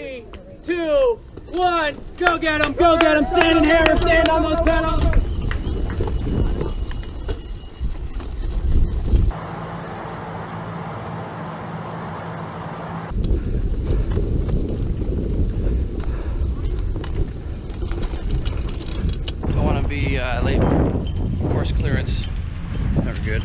3, 2, 1, go get him, go get him, stand in here, stand on those pedals. Don't want to be late for course clearance. It's never good.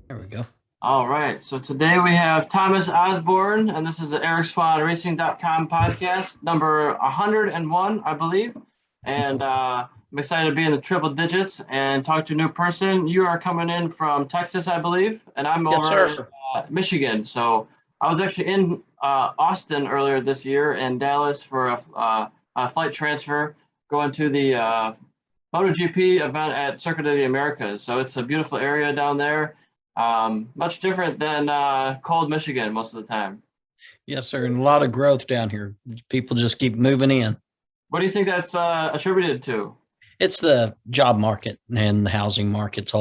There we go. All right, so today we have Thomas Osburn, and this is the Swahn Racing.com podcast, number 101, I believe. And I'm excited to be in the triple digits and talk to a new person. You are coming in from Texas, I believe, and I'm over in Michigan. So I was actually in Austin earlier this year and Dallas for a flight transfer, going to the MotoGP event at Circuit of the Americas. So it's a beautiful area down there. Much different than cold Michigan most of the time. Yes, sir. And a lot of growth down here. People just keep moving in. What do you think that's attributed to? It's the job market and the housing market's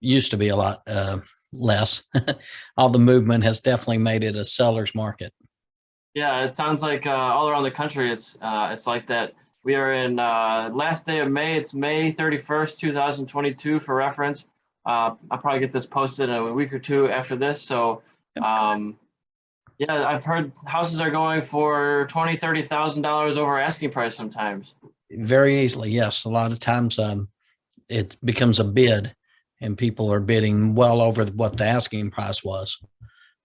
used to be a lot less. All the movement has definitely made it a seller's market. Yeah, it sounds like all around the country it's like that. We are in last day of May. It's May 31st, 2022 for reference. I'll probably get this posted in a week or two after this. So, yeah, I've heard houses are going for $20,000, $30,000 over asking price sometimes. Very easily, yes. A lot of times it becomes a bid and people are bidding well over what the asking price was.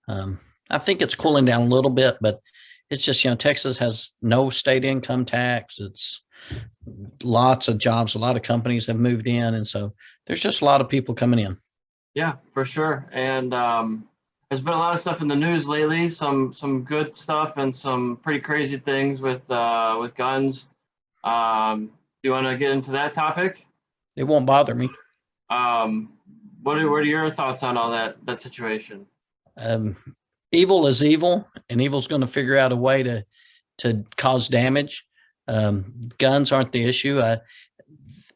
I think it's cooling down a little bit, but it's just, Texas has no state income tax. It's lots of jobs. A lot of companies have moved in. And so there's just a lot of people coming in. Yeah, for sure. And there's been a lot of stuff in the news lately, some good stuff and some pretty crazy things with guns. Do you want to get into that topic? It won't bother me. What are your thoughts on all that situation? Evil is evil, and evil's going to figure out a way to cause damage. Guns aren't the issue.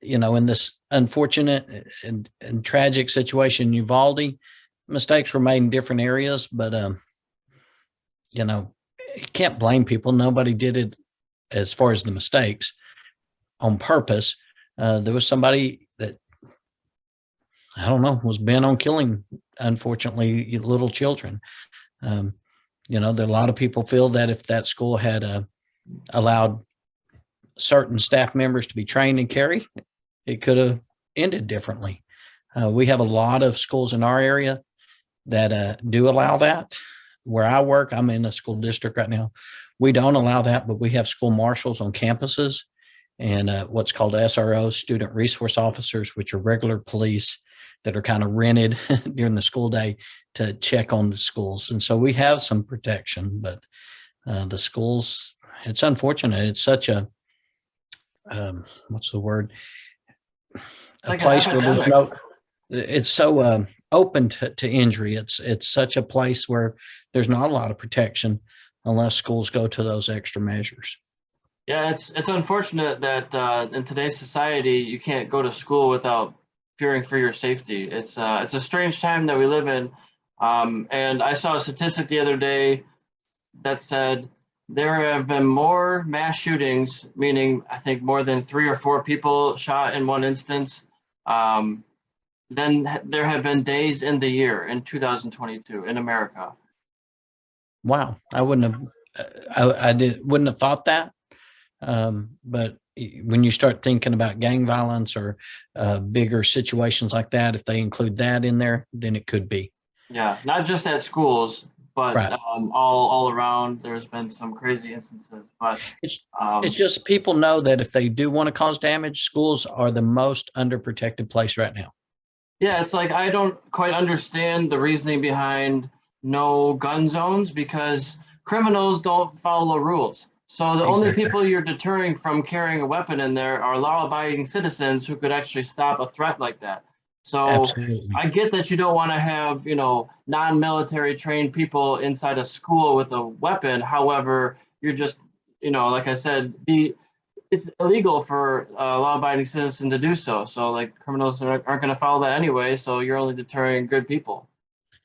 In this unfortunate and tragic situation in Uvalde, mistakes were made in different areas, but you can't blame people. Nobody did it as far as the mistakes on purpose. There was somebody that, I don't know, was bent on killing, unfortunately, little children. There are a lot of people feel that if that school had allowed certain staff members to be trained and carry, it could have ended differently. We have a lot of schools in our area that do allow that. Where I work, I'm in a school district right now. We don't allow that, but we have school marshals on campuses and what's called SROs, student resource officers, which are regular police that are kind of rented during the school day to check on the schools. And so we have some protection, but the schools, it's unfortunate. It's such a, what's the word? A place where there's it's so open to injury. It's such a place where there's not a lot of protection unless schools go to those extra measures. Yeah, it's unfortunate that in today's society, you can't go to school without fearing for your safety. It's a strange time that we live in. And I saw a statistic the other day that said there have been more mass shootings, meaning I think more than 3 or 4 people shot in one instance, than there have been days in the year in 2022 in America. Wow, I wouldn't have, wouldn't have thought that. But when you start thinking about gang violence or bigger situations like that, if they include that in there, then it could be. Yeah, not just at schools, but right. all around. There's been some crazy instances, but it's just people know that if they do want to cause damage, schools are the most underprotected place right now. Yeah, it's like I don't quite understand the reasoning behind no gun zones because criminals don't follow rules. So the only people you're deterring from carrying a weapon in there are law-abiding citizens who could actually stop a threat like that. So absolutely. I get that you don't want to have, non-military trained people inside a school with a weapon. However, you're just like I said, it's illegal for a law-abiding citizen to do so. So like criminals aren't going to follow that anyway. So you're only deterring good people.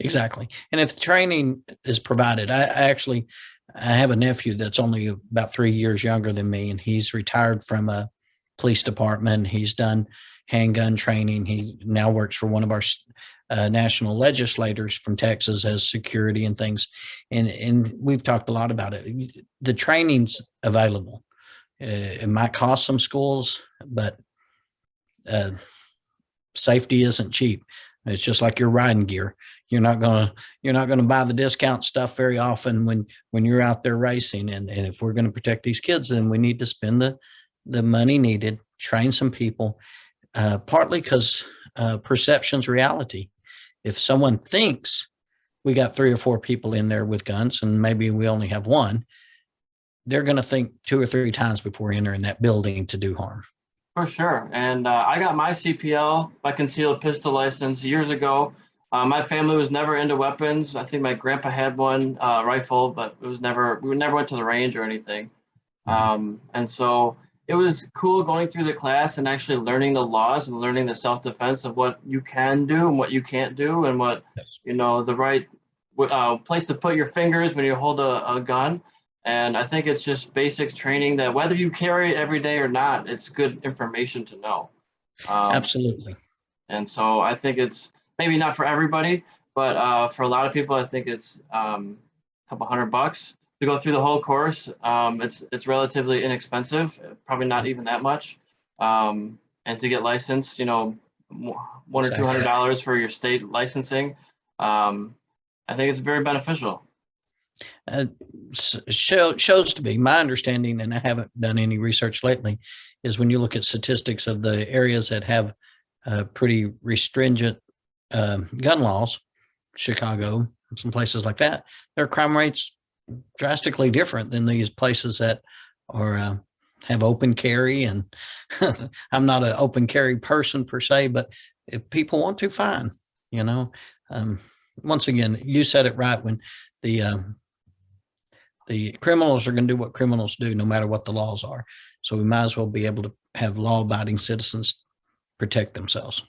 Exactly. And if training is provided, I have a nephew that's only about 3 years younger than me, and he's retired from a police department. He's done handgun training. He now works for one of our national legislators from Texas as security and things. And we've talked a lot about it. The training's available. It might cost some schools, but safety isn't cheap. It's just like your riding gear. You're not gonna buy the discount stuff very often when you're out there racing. And if we're going to protect these kids, then we need to spend the money needed, train some people, partly because perception's reality. If someone thinks we got 3 or 4 people in there with guns and maybe we only have one, they're going to think 2 or 3 times before entering that building to do harm. For sure. And I got my CPL, my concealed pistol license, years ago. My family was never into weapons. I think my grandpa had one rifle, but we never went to the range or anything. And so it was cool going through the class and actually learning the laws and learning the self-defense of what you can do and what you can't do, and what, the right place to put your fingers when you hold a gun. And I think it's just basics training that whether you carry it every day or not, it's good information to know. Absolutely. And so I think it's maybe not for everybody, but for a lot of people, I think it's a couple $100 to go through the whole course. It's relatively inexpensive, probably not even that much. And to get licensed, $100 or $200 for your state licensing. I think it's very beneficial. Shows to be my understanding, and I haven't done any research lately, is when you look at statistics of the areas that have pretty restringent gun laws, Chicago, some places like that, their crime rates drastically different than these places that are have open carry. And I'm not an open carry person per se, but if people want to, fine. Once again, you said it right, when the criminals are going to do what criminals do, no matter what the laws are. So we might as well be able to have law-abiding citizens protect themselves.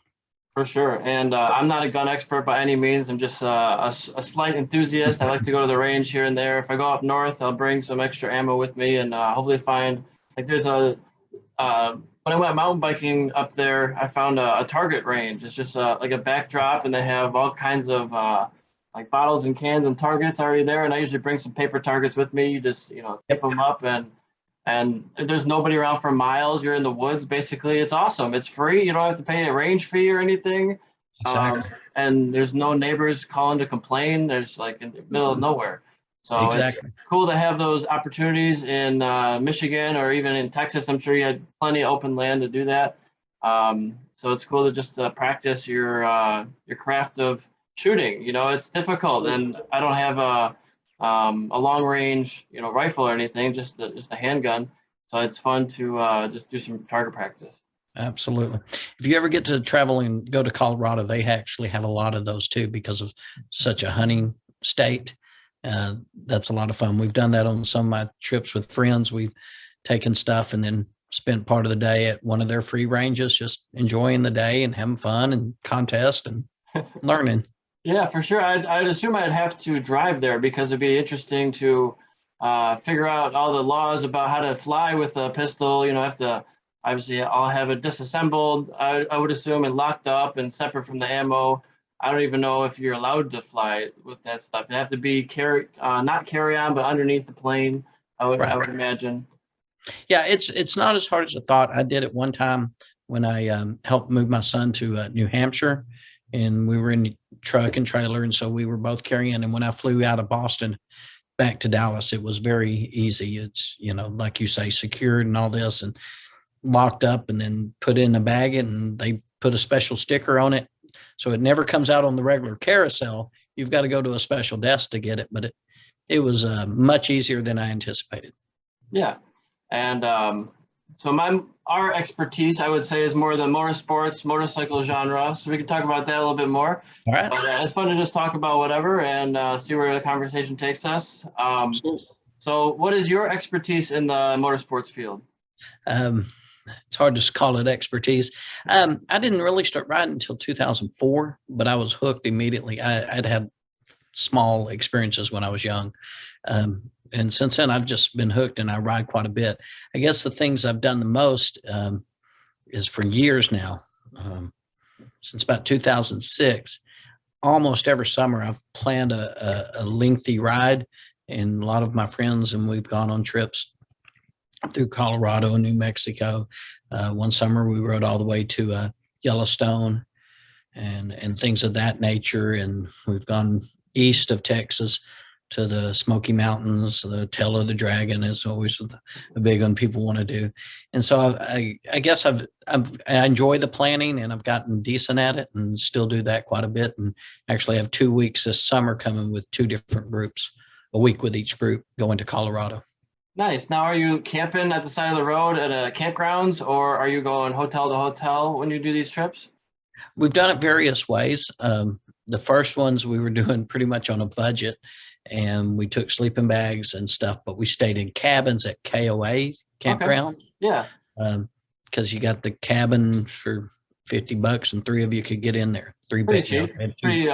For sure. And I'm not a gun expert by any means. I'm just a slight enthusiast. I like to go to the range here and there. If I go up north, I'll bring some extra ammo with me, and hopefully find, like, there's when I went mountain biking up there, I found a target range. It's just like a backdrop, and they have all kinds of like bottles and cans and targets already there. And I usually bring some paper targets with me. You just, tip them up, and there's nobody around for miles. You're in the woods, basically. It's awesome. It's free. You don't have to pay a range fee or anything. Exactly. And there's no neighbors calling to complain. There's, like, in the middle of nowhere. So exactly. It's cool to have those opportunities in Michigan, or even in Texas. I'm sure you had plenty of open land to do that. So it's cool to just practice your craft of shooting. It's difficult, and I don't have a long range, rifle or anything, just a handgun. So it's fun to just do some target practice. Absolutely. If you ever get to travel and go to Colorado, they actually have a lot of those too, because of such a hunting state. That's a lot of fun. We've done that on some of my trips with friends. We've taken stuff and then spent part of the day at one of their free ranges, just enjoying the day and having fun and contest and learning. Yeah, for sure. I'd assume I'd have to drive there, because it'd be interesting to figure out all the laws about how to fly with a pistol. Obviously I'll have it disassembled, I would assume, and locked up and separate from the ammo. I don't even know if you're allowed to fly with that stuff. You have to be not carry on, but underneath the plane, I would imagine. Yeah, it's not as hard as I thought. I did it one time when I helped move my son to New Hampshire, and we were in the truck and trailer, and so we were both carrying. And when I flew out of Boston back to Dallas, it was very easy. It's, like you say, secured and all this, and locked up, and then put in a bag, and they put a special sticker on it, so it never comes out on the regular carousel. You've got to go to a special desk to get it, but it was much easier than I anticipated. Yeah. And so our expertise, I would say, is more the motorsports, motorcycle genre. So we can talk about that a little bit more. All right. But it's fun to just talk about whatever and see where the conversation takes us. So what is your expertise in the motorsports field? Um, it's hard to call it expertise. I didn't really start riding until 2004, but I was hooked immediately. I'd had small experiences when I was young. And since then, I've just been hooked and I ride quite a bit. I guess the things I've done the most is for years now, since about 2006, almost every summer I've planned a lengthy ride, and a lot of my friends and we've gone on trips through Colorado and New Mexico. One summer we rode all the way to Yellowstone and things of that nature, and we've gone east of Texas to the Smoky Mountains. The Tail of the Dragon is always a big one people want to do, and so I guess I enjoy the planning, and I've gotten decent at it, and still do that quite a bit. And actually have 2 weeks this summer coming with 2 different groups, a week with each group going to Colorado. Nice. Now, are you camping at the side of the road at campgrounds, or are you going hotel to hotel when you do these trips? We've done it various ways. The first ones we were doing pretty much on a budget, and we took sleeping bags and stuff, but we stayed in cabins at KOA campground. Okay. Yeah. Because you got the cabin for $50 and 3 of you could get in there. Pretty cheap. Pretty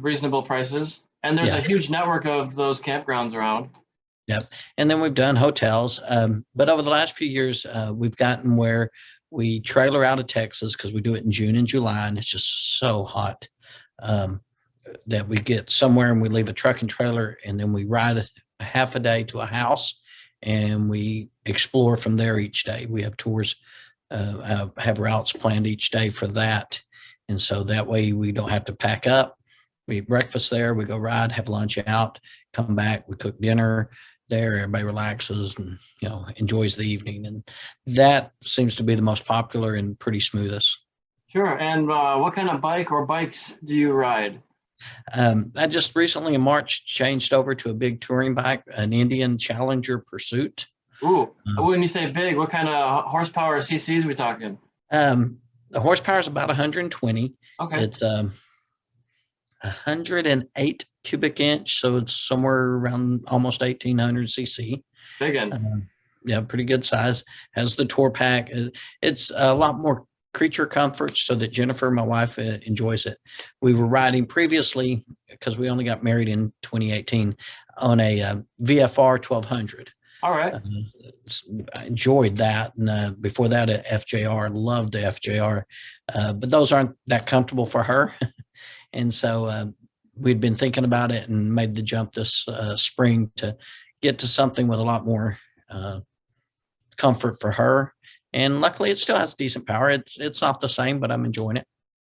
reasonable prices. And there's a huge network of those campgrounds around. Yep. And then we've done hotels. But over the last few years, we've gotten where we trailer out of Texas, because we do it in June and July, and it's just so hot that we get somewhere and we leave a truck and trailer, and then we ride a half a day to a house, and we explore from there each day. We have tours, have routes planned each day for that. And so that way we don't have to pack up. We eat breakfast there, we go ride, have lunch out, come back, we cook dinner there, everybody relaxes and enjoys the evening, and that seems to be the most popular and pretty smoothest. Sure. And what kind of bike or bikes do you ride? I just recently in March changed over to a big touring bike, an Indian Challenger Pursuit. Ooh, when you say big, what kind of horsepower or CCs are we talking? The horsepower is about 120. Okay. It's 108 cubic inch, so it's somewhere around almost 1,800 cc. Big one. Yeah, pretty good size. Has the tour pack. It's a lot more creature comfort, so that Jennifer, my wife, enjoys it. We were riding previously, because we only got married in 2018, on a VFR 1200. All right. I enjoyed that. And before that, a FJR. Loved the FJR. But those aren't that comfortable for her. And so we'd been thinking about it and made the jump this spring to get to something with a lot more comfort for her. And luckily, it still has decent power. It's not the same, but I'm enjoying it.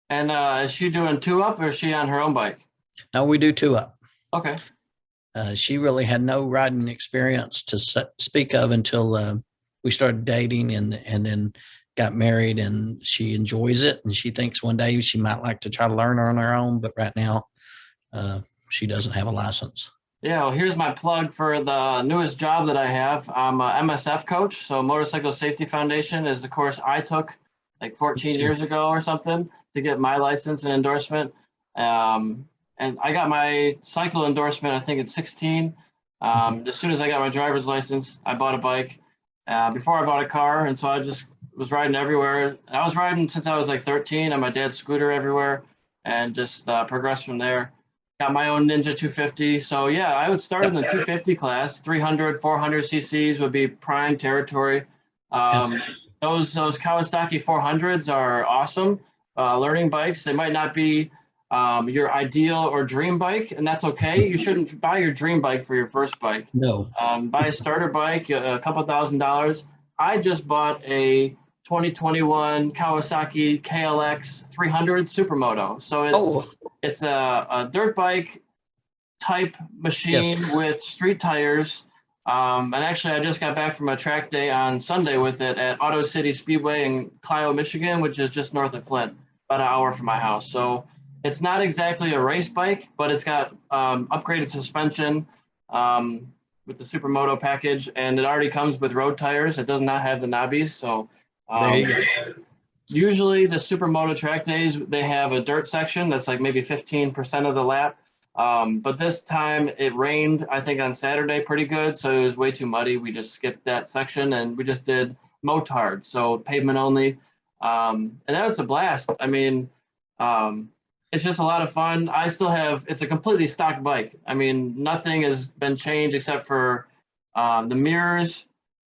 And is she doing 2-up, or is she on her own bike? No, we do 2-up. Okay. She really had no riding experience to speak of until we started dating, and then got married, and she enjoys it, and she thinks one day she might like to try to learn on her own, but right now she doesn't have a license. Yeah, well, here's my plug for the newest job that I have. I'm a MSF coach, so Motorcycle Safety Foundation is the course I took like 14 years ago or something to get my license and endorsement. And I got my cycle endorsement, I think, at 16. As soon as I got my driver's license, I bought a bike before I bought a car. And so I just was riding everywhere. I was riding since I was like 13 on my dad's scooter everywhere, and just progressed from there. Got my own Ninja 250. So yeah, I would start in the 250 class. 300, 400 cc's would be prime territory. Those Kawasaki 400s are awesome learning bikes. They might not be your ideal or dream bike, and that's okay. You shouldn't buy your dream bike for your first bike. No. Buy a starter bike, a couple $1,000s. I just bought a 2021 Kawasaki KLX 300 Supermoto. So it's a dirt bike type machine with street tires. And actually, I just got back from a track day on Sunday with it at Auto City Speedway in Clio, Michigan, which is just north of Flint, about an hour from my house. So it's not exactly a race bike, but it's got upgraded suspension with the Supermoto package, and it already comes with road tires. It does not have the knobbies. So there you go. Usually the Supermoto track days, they have a dirt section that's like maybe 15% of the lap. But this time it rained, I think on Saturday pretty good. So it was way too muddy. We just skipped that section and we just did motard. So pavement only. And that was a blast. I mean, it's just a lot of fun. I still have, it's a completely stock bike. I mean, nothing has been changed except for the mirrors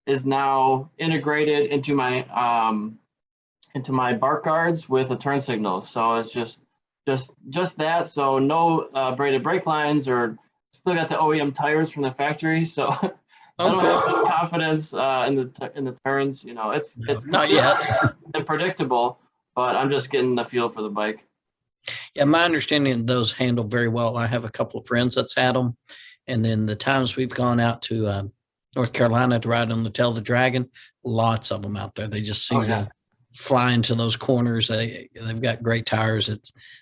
is now integrated into my bark guards with a turn signal. So it's just that. So no braided brake lines, or still got the OEM tires from the factory. So I don't have much confidence in the turns. You know, it's not yet unpredictable, but I'm just getting the feel for the bike. Yeah, my understanding those handle very well. I have a couple of friends that's had them, and then the times we've gone out to North Carolina to ride on the Tail of the Dragon, lots of them out there. They just seem to fly into those corners. They've got great tires.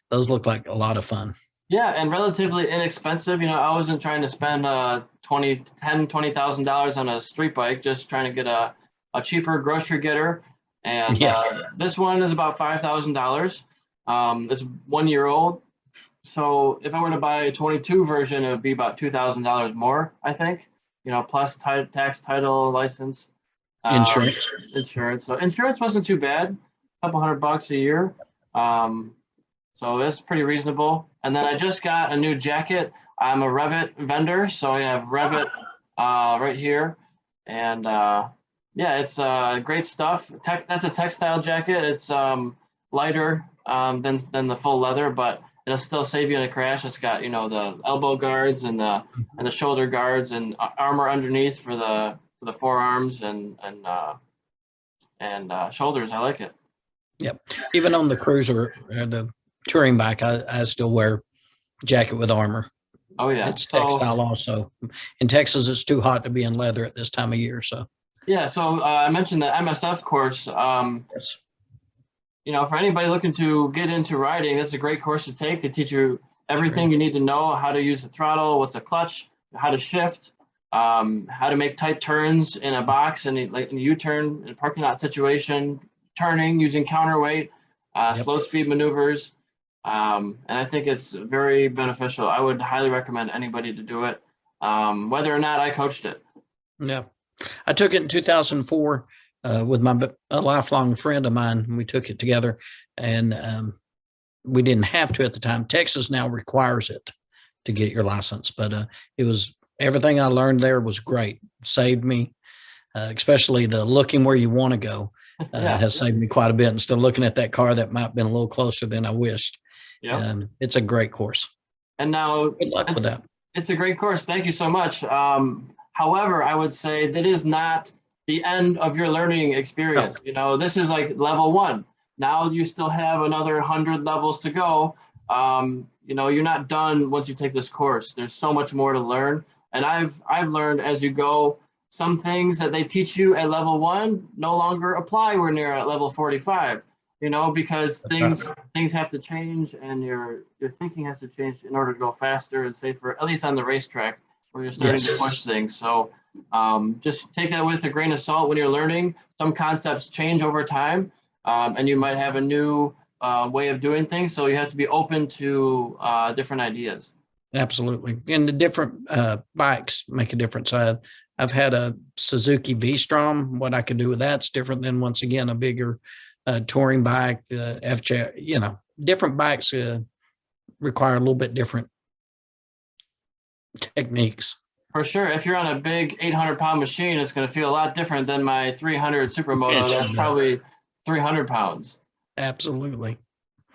Those look like a lot of fun. Yeah, and relatively inexpensive. You know, I wasn't trying to spend $20,000 on a street bike, just trying to get a cheaper grocery getter. And this one is about $5,000. It's 1 year old. So if I were to buy a 22 version, it would be about $2,000 more, I think. You know, plus tax, title, license, insurance. So insurance wasn't too bad, a couple $100 a year. So it's pretty reasonable. And then I just got a new jacket. I'm a Revit vendor, so I have Revit right here. And it's great stuff. That's a textile jacket. It's lighter than the full leather, but it'll still save you in a crash. It's got, you know, the elbow guards and the shoulder guards and armor underneath for the forearms and shoulders. I like it. Yep. Even on the cruiser, the touring bike, I still wear jacket with armor. Oh yeah, it's textile also. In Texas, it's too hot to be in leather at this time of year. So yeah. So I mentioned the MSF course. Yes. You know, for anybody looking to get into riding, it's a great course to take. They teach you everything you need to know: how to use the throttle, what's a clutch, how to shift, how to make tight turns in a box and like in a U-turn in a parking lot situation, turning using counterweight, slow speed maneuvers. And I think it's very beneficial. I would highly recommend anybody to do it, whether or not I coached it. Yeah, I took it in 2004 with a lifelong friend of mine. We took it together, and we didn't have to at the time. Texas now requires it to get your license, but it was everything I learned there was great. Saved me, especially the looking where you want to go. Has saved me quite a bit. And still looking at that car that might have been a little closer than I wished. Yeah, it's a great course. And now, good luck with that. It's a great course. Thank you so much. However, I would say that is not the end of your learning experience. You know, this is like level 1. Now you still have another 100 levels to go. You know, you're not done once you take this course. There's so much more to learn. And I've learned as you go, some things that they teach you at level 1 no longer apply when you're at level 45. You know, because things have to change, and your thinking has to change in order to go faster and safer, at least on the racetrack where you're starting to push things. So just take that with a grain of salt when you're learning. Some concepts change over time, and you might have a new way of doing things. So you have to be open to different ideas. Absolutely. And the different bikes make a difference. I've had a Suzuki V-Strom. What I could do with that's different than, once again, a bigger touring bike, the FJ, you know, different bikes require a little bit different techniques. For sure. If you're on a big 800-pound machine, it's going to feel a lot different than my 300 Supermoto. That's probably 300 pounds. Absolutely.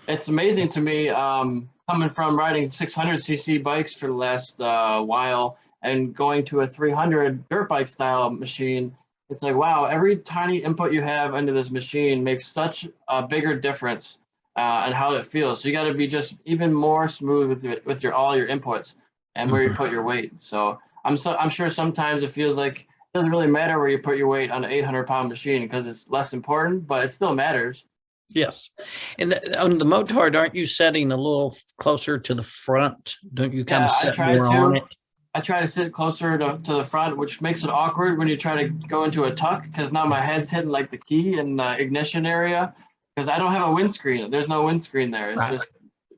It's amazing to me, coming from riding 600cc bikes for the last while and going to a 300 dirt bike style machine. It's like, wow, every tiny input you have into this machine makes such a bigger difference on how it feels. So you got to be just even more smooth with all your inputs and where you put your weight. So I'm sure sometimes it feels like it doesn't really matter where you put your weight on an 800-pound machine because it's less important, but it still matters. Yes. And on the motard, aren't you setting a little closer to the front? Don't you kind of set more on it? I try to sit closer to the front, which makes it awkward when you try to go into a tuck, because now my head's hitting like the key and the ignition area, because I don't have a windscreen. There's no windscreen there. It's just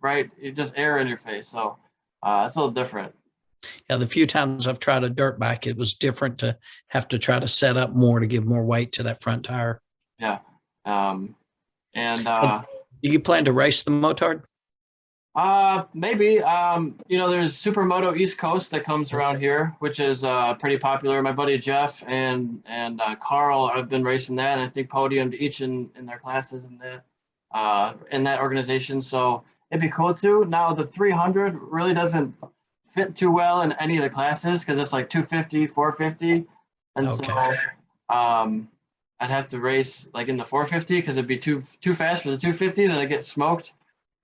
it's just air in your face. So It's a little different. Yeah, the few times I've tried a dirt bike, it was different to have to try to set up more to give more weight to that front tire. Yeah. And Do you plan to race the motard? maybe. There's Supermoto East Coast that comes around here, which is pretty popular. My buddy Jeff and Carl have been racing that, and I think podiumed each in their classes in that organization. So it'd be cool too. Now the 300 really doesn't fit too well in any of the classes because it's like 250, 450, and Okay. so I'd have to race like in the 450 because it'd be too fast for the 250s and I get smoked.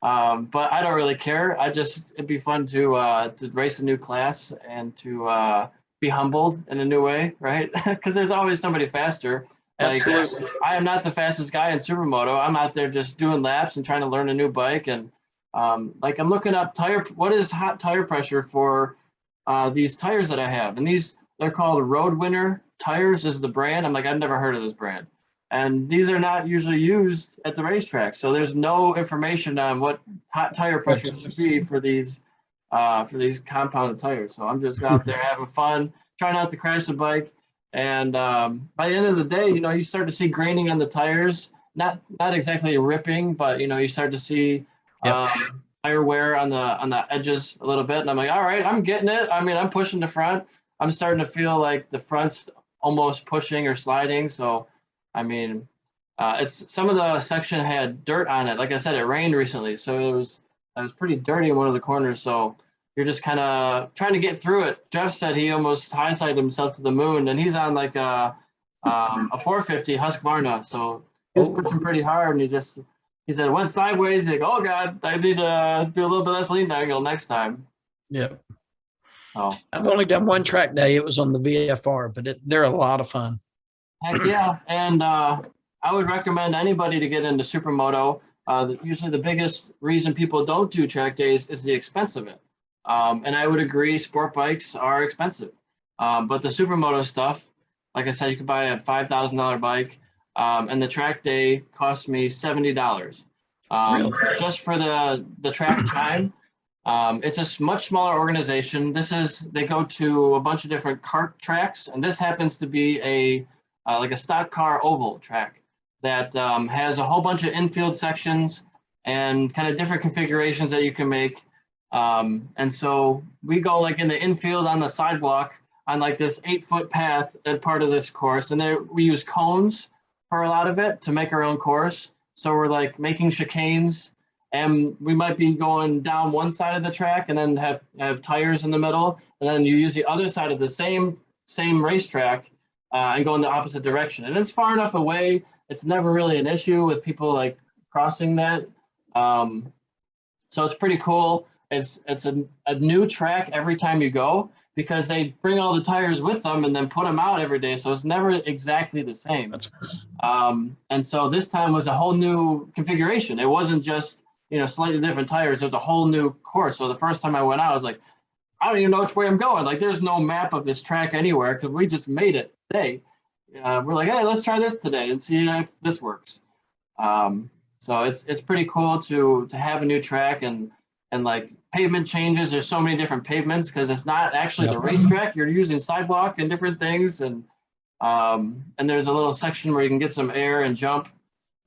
But I don't really care. It'd be fun to race a new class and to be humbled in a new way, right? Because there's always somebody faster. Like, Absolutely. I am not the fastest guy in Supermoto. I'm out there just doing laps and trying to learn a new bike. And like I'm looking up what is hot tire pressure for these tires that I have. And they're called Road Winner tires is the brand. I'm like, I've never heard of this brand. And these are not usually used at the racetrack. So there's no information on what hot tire pressure should be for these compounded tires. So I'm just out there having fun, trying not to crash the bike. And by the end of the day, you start to see graining on the tires, not exactly ripping, but you start to see tire wear on the edges a little bit. And I'm like, all right, I'm getting it. I mean, I'm pushing the front. I'm starting to feel like the front's almost pushing or sliding. So, I mean, it's some of the section had dirt on it. Like I said, it rained recently, so it was pretty dirty in one of the corners. So you're just kind of trying to get through it. Jeff said he almost high-sided himself to the moon, and he's on like a 450 Husqvarna, so he's pushing pretty hard. And he said it went sideways. He's like, oh God, I need to do a little bit less lean angle next time. Yep. Oh, I've only done one track day. It was on the VFR, but they're a lot of fun. heck yeah. And I would recommend anybody to get into Supermoto. Usually the biggest reason people don't do track days is the expense of it. And I would agree, sport bikes are expensive. But the Supermoto stuff, like I said, you could buy a $5,000 bike, and the track day cost me $70. Really? Just for the track time. It's a much smaller organization. They go to a bunch of different kart tracks, and this happens to be like a stock car oval track that has a whole bunch of infield sections and kind of different configurations that you can make. And so we go like in the infield on the sidewalk on like this 8-foot path at part of this course. And there we use cones for a lot of it to make our own course. So we're like making chicanes, and we might be going down one side of the track and then have tires in the middle. And then you use the other side of the same racetrack and go in the opposite direction. And it's far enough away. It's never really an issue with people like crossing that. So it's pretty cool. It's a new track every time you go because they bring all the tires with them and then put them out every day. So it's never exactly the same. And so this time was a whole new configuration. It wasn't just, slightly different tires. It was a whole new course. So the first time I went out, I was like, I don't even know which way I'm going. Like there's no map of this track anywhere because we just made it today. We're like, hey, let's try this today and see if this works. So it's pretty cool to have a new track and like pavement changes. There's so many different pavements because it's not actually the racetrack. You're using sidewalk and different things, and there's a little section where you can get some air and jump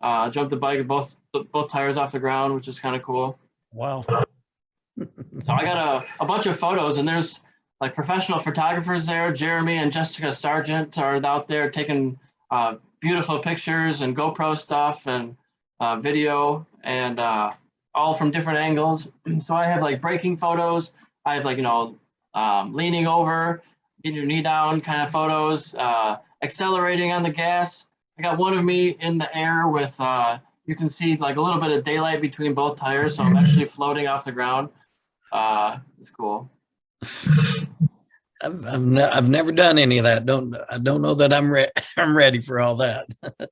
the bike with both tires off the ground, which is kind of cool. Wow. So I got a bunch of photos, and there's like professional photographers there. Jeremy and Jessica Sargent are out there taking beautiful pictures and GoPro stuff and video, and all from different angles. So I have like braking photos. I have like, leaning over, getting your knee down kind of photos, accelerating on the gas. I got one of me in the air with, you can see like a little bit of daylight between both tires. So I'm actually floating off the ground. It's cool. I've never done any of that. I don't know that I'm ready for all that.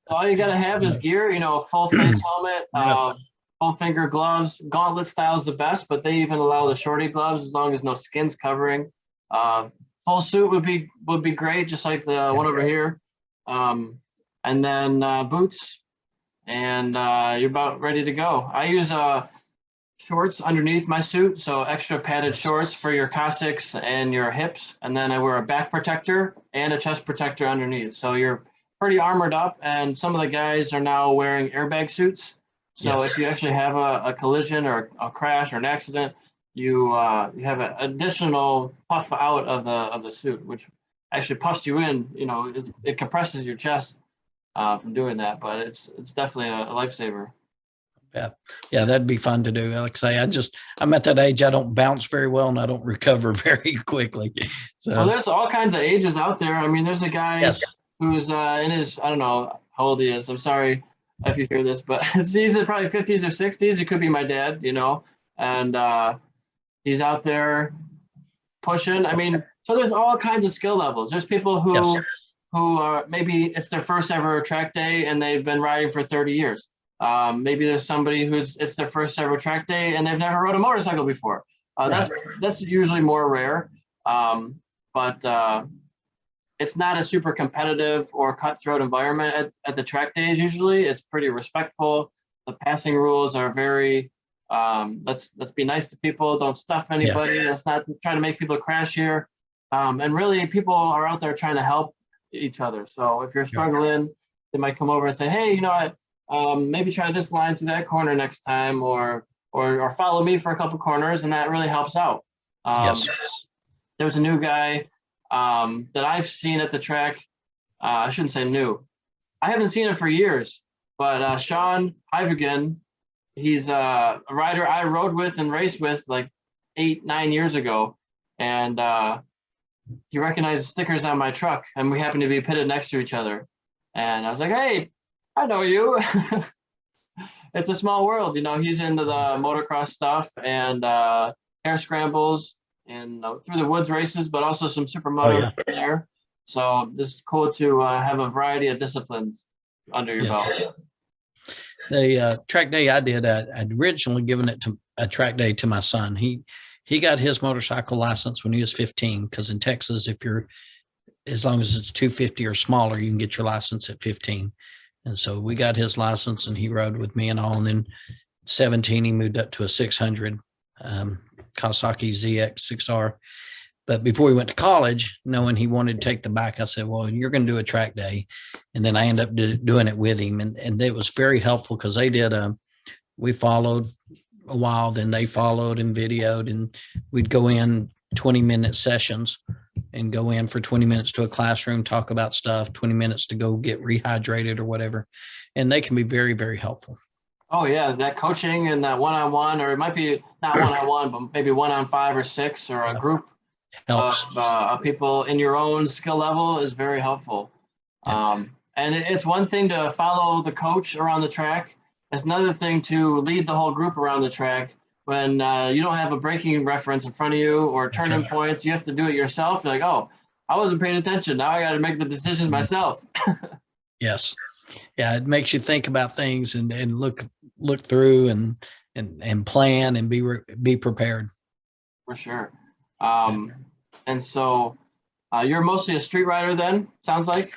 All you gotta have is gear, a full face helmet, full finger gloves. Gauntlet style is the best, but they even allow the shorty gloves as long as no skin's covering. Full suit would be great, just like the one over here. And then boots, and you're about ready to go. I use shorts underneath my suit, so extra padded shorts for your Cossacks and your hips, and then I wear a back protector and a chest protector underneath. So you're pretty armored up, and some of the guys are now wearing airbag suits. So if you actually have a collision or a crash or an accident, you have an additional puff out of the suit, which actually puffs you in. You know, it compresses your chest from doing that, but it's definitely a lifesaver. Yeah, that'd be fun to do. Like I say, I'm at that age, I don't bounce very well and I don't recover very quickly. So well, there's all kinds of ages out there. I mean, there's a guy who's in his, I don't know how old he is. I'm sorry if you hear this, but he's in probably 50s or 60s. He could be my dad, you know, and he's out there pushing. I mean, so there's all kinds of skill levels. There's people who are maybe it's their first ever track day and they've been riding for 30 years. Maybe there's somebody it's their first ever track day and they've never rode a motorcycle before. That's usually more rare, but it's not a super competitive or cutthroat environment at the track days. Usually, it's pretty respectful. The passing rules are very let's be nice to people. Don't stuff anybody. Let's not try to make people crash here. And really, people are out there trying to help each other. So if you're struggling, they might come over and say, "Hey, you know, maybe try this line to that corner next time, or follow me for a couple corners," and that really helps out. There's a new guy that I've seen at the track. I shouldn't say new. I haven't seen him for years, but Swahn, he's a rider I rode with and raced with like 8-9 years ago, and he recognized stickers on my truck, and we happened to be pitted next to each other. And I was like, "Hey, I know you." It's a small world, you know. He's into the motocross stuff and air scrambles and through the woods races, but also some supermoto there. So this is cool to have a variety of disciplines under your belt. The track day I did, I'd originally given it to a track day to my son. He got his motorcycle license when he was 15, because in Texas, as long as it's 250 or smaller, you can get your license at 15. And so we got his license and he rode with me and all. And then 17, he moved up to a 600 Kawasaki ZX6R. But before he went to college, knowing he wanted to take the bike, I said, "Well, you're going to do a track day." And then I ended up doing it with him. And it was very helpful because they did, we followed a while, then they followed and videoed, and we'd go in 20-minute sessions and go in for 20 minutes to a classroom, talk about stuff, 20 minutes to go get rehydrated or whatever. And they can be very, very helpful. Oh yeah, that coaching and that one-on-one, or it might be not one-on-one, but maybe 1-on-5 or 6 or a group of people in your own skill level is very helpful. And it's one thing to follow the coach around the track. It's another thing to lead the whole group around the track. When you don't have a braking reference in front of you or turning points, you have to do it yourself. You're like, "Oh, I wasn't paying attention. Now I got to make the decisions myself." Yes. Yeah. It makes you think about things and look through and plan and be prepared. For sure. And so you're mostly a street rider then, sounds like?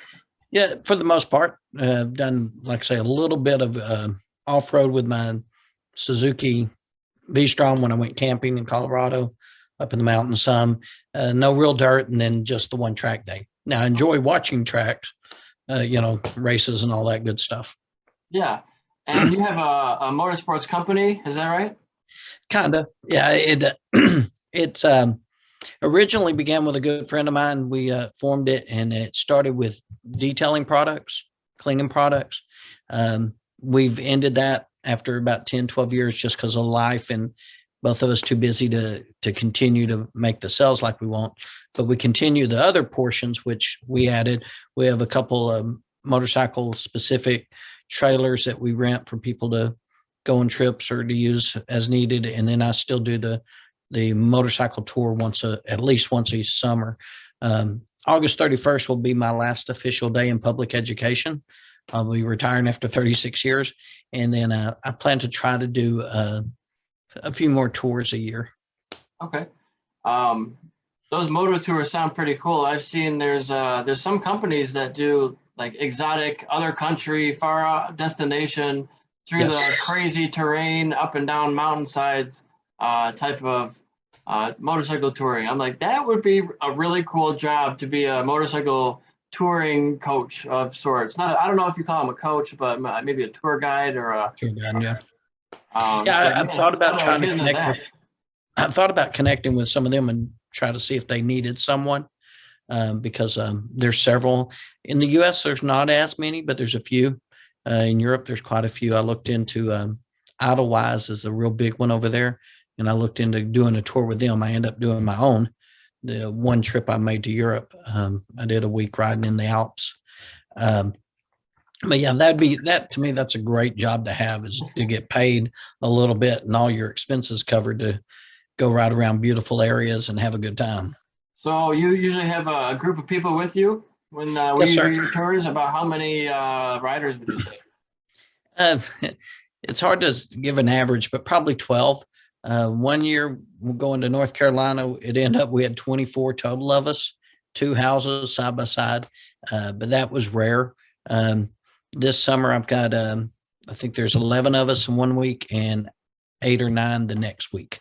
Yeah, for the most part. I've done, like I say, a little bit of off-road with my Suzuki V-Strom when I went camping in Colorado, up in the mountains some. No real dirt, and then just the one track day. Now, I enjoy watching tracks, races and all that good stuff. Yeah. And you have a motorsports company, is that right? Kind of. Yeah. It's originally began with a good friend of mine. We formed it, and it started with detailing products, cleaning products. We've ended that after about 10, 12 years just because of life, and both of us too busy to continue to make the sales like we want. But we continue the other portions, which we added. We have a couple of motorcycle specific trailers that we rent for people to go on trips or to use as needed. And then I still do the motorcycle tour at least once a summer. August 31st will be my last official day in public education. I'll be retiring after 36 years. And then I plan to try to do a few more tours a year. Okay. Those motor tours sound pretty cool. I've seen there's some companies that do like exotic other country, far out destination through Yes. the crazy terrain, up and down mountainsides, type of motorcycle touring. I'm like, that would be a really cool job to be a motorcycle touring coach of sorts. I don't know if you call him a coach, but maybe a tour guide or a. Sure, Dan, yeah. It's like, I've man, thought about how do I trying to get into connect that? with. I've thought about connecting with some of them and try to see if they needed someone, because there's several in the U.S. There's not as many, but there's a few. In Europe, there's quite a few. I looked into Idlewise is a real big one over there, and I looked into doing a tour with them. I ended up doing my own. The one trip I made to Europe, I did a week riding in the Alps. But yeah, that to me, that's a great job to have, is to get paid a little bit and all your expenses covered to go ride around beautiful areas and have a good time. So you usually have a group of people with you when Yes, you sir. do your tours. About how many riders would you say? Uh, it's hard to give an average, but probably 12. One year we're going to North Carolina. It ended up, we had 24 total of us, 2 houses side by side. But that was rare. This summer I've got, I think there's 11 of us in 1 week and 8 or 9 the next week.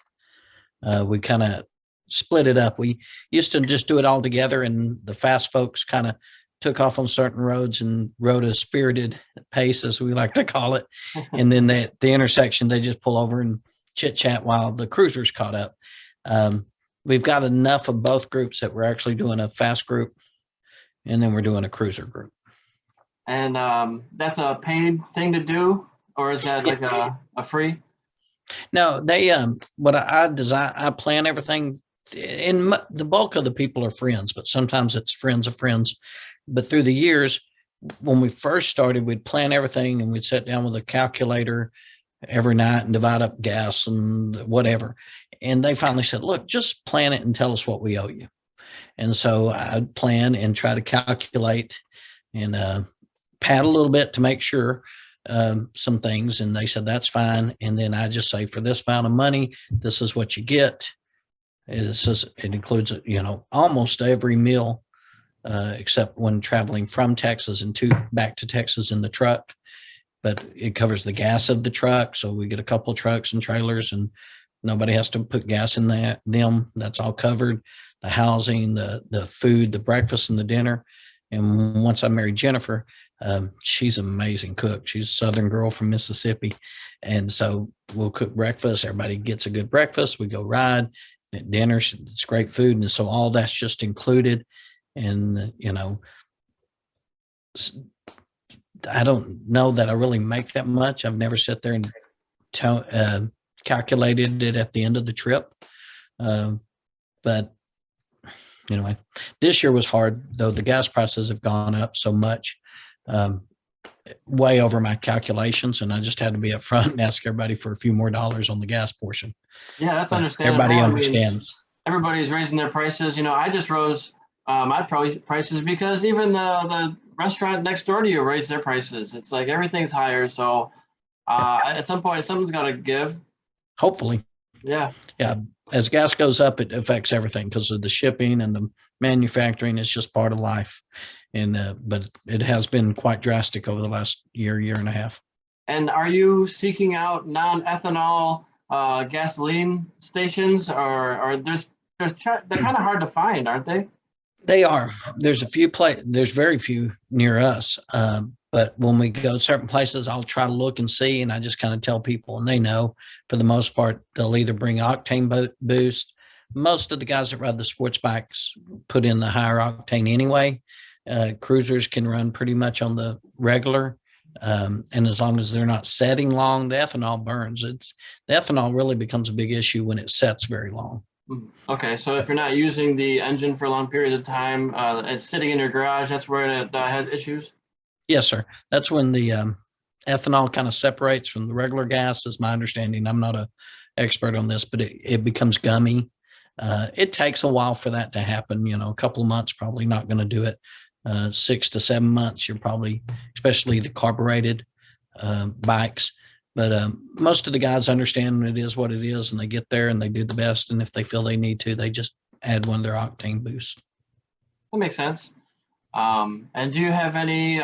We kind of split it up. We used to just do it all together, and the fast folks kind of took off on certain roads and rode a spirited pace, as we like to call it. And then the intersection, they just pull over and chit chat while the cruisers caught up. We've got enough of both groups that we're actually doing a fast group, and then we're doing a cruiser group. And that's a paid thing to do, or is that like a free? No, they what I design, I plan everything. And the bulk of the people are friends, but sometimes it's friends of friends. But through the years, when we first started, we'd plan everything, and we'd sit down with a calculator every night and divide up gas and whatever. And they finally said, look, just plan it and tell us what we owe you. And so I'd plan and try to calculate and pad a little bit to make sure some things. And they said, that's fine. And then I just say, for this amount of money, this is what you get. It includes, almost every meal, except when traveling from Texas and back to Texas in the truck. But it covers the gas of the truck. So we get a couple of trucks and trailers, and nobody has to put gas in them. That's all covered. The housing, the food, the breakfast and the dinner. And once I married Jennifer, she's an amazing cook. She's a Southern girl from Mississippi. And so we'll cook breakfast. Everybody gets a good breakfast. We go ride. At dinner, it's great food. And so all that's just included. And, I don't know that I really make that much. I've never sat there and calculated it at the end of the trip. But anyway, this year was hard, though. The gas prices have gone up so much, way over my calculations. And I just had to be upfront and ask everybody for a few more dollars on the gas portion. Yeah, that's understandable. Everybody understands. Everybody's raising their prices. I just rose my prices because even the restaurant next door to you raised their prices. It's like everything's higher. So at some point, something's got to give. Hopefully. Yeah. Yeah. As gas goes up, it affects everything because of the shipping and the manufacturing. It's just part of life. And but it has been quite drastic over the last year and a half. And are you seeking out non-ethanol gasoline stations, or they're kind of hard to find, aren't they? They are. There's very few near us. But when we go certain places, I'll try to look and see, and I just kind of tell people, and they know for the most part, they'll either bring octane boost. Most of the guys that ride the sports bikes put in the higher octane anyway. Cruisers can run pretty much on the regular. And as long as they're not setting long, the ethanol burns. The ethanol really becomes a big issue when it sets very long. Okay, so if you're not using the engine for a long period of time, it's sitting in your garage, that's where it has issues? Yes, sir. That's when the ethanol kind of separates from the regular gas, is my understanding. I'm not an expert on this, but it becomes gummy. It takes a while for that to happen. A couple of months, probably not going to do it. 6 to 7 months, you're probably, especially the carbureted bikes. But most of the guys understand it is what it is, and they get there and they do the best. And if they feel they need to, they just add one of their octane boosts. That makes sense. And do you have any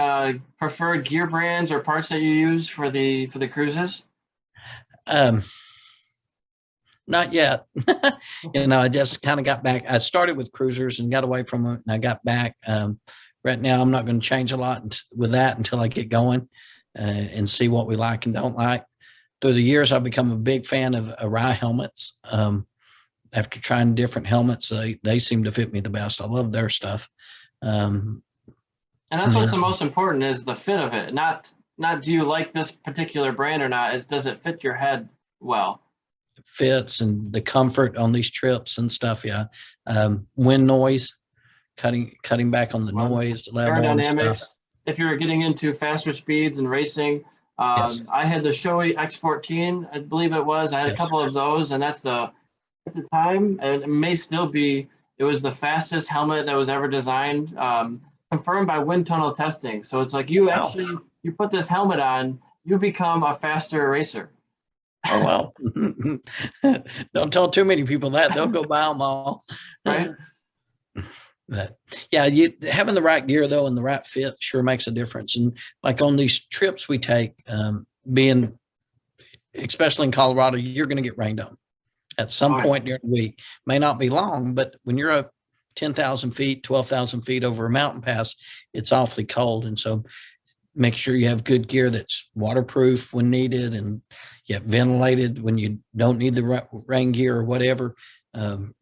preferred gear brands or parts that you use for the cruises? Um, Not yet. I just kind of got back. I started with cruisers and got away from it, and I got back. Right now, I'm not going to change a lot with that until I get going and see what we like and don't like. Through the years, I've become a big fan of Arai helmets. After trying different helmets, they seem to fit me the best. I love their stuff. And that's what's the most important is the fit of it. Not do you like this particular brand or not, is does it fit your head well? Fits and the comfort on these trips and stuff. Yeah. Wind noise, cutting back on the noise level. Aerodynamics. If you're getting into faster speeds and racing, Yes. I had the Shoei X14, I believe it was. I had a couple of those, and that's at the time, and it may still be, it was the fastest helmet that was ever designed, confirmed by wind tunnel testing. So it's like you put this helmet on, you become a faster racer. Oh, well. Don't tell too many people that. They'll go buy them all. Right. But yeah, having the right gear though and the right fit sure makes a difference. And like on these trips we take, being especially in Colorado, you're going to get rained on at some point during the week. May not be long, but when you're up 10,000 feet, 12,000 feet over a mountain pass, it's awfully cold. And so make sure you have good gear that's waterproof when needed and yet ventilated when you don't need the rain gear or whatever.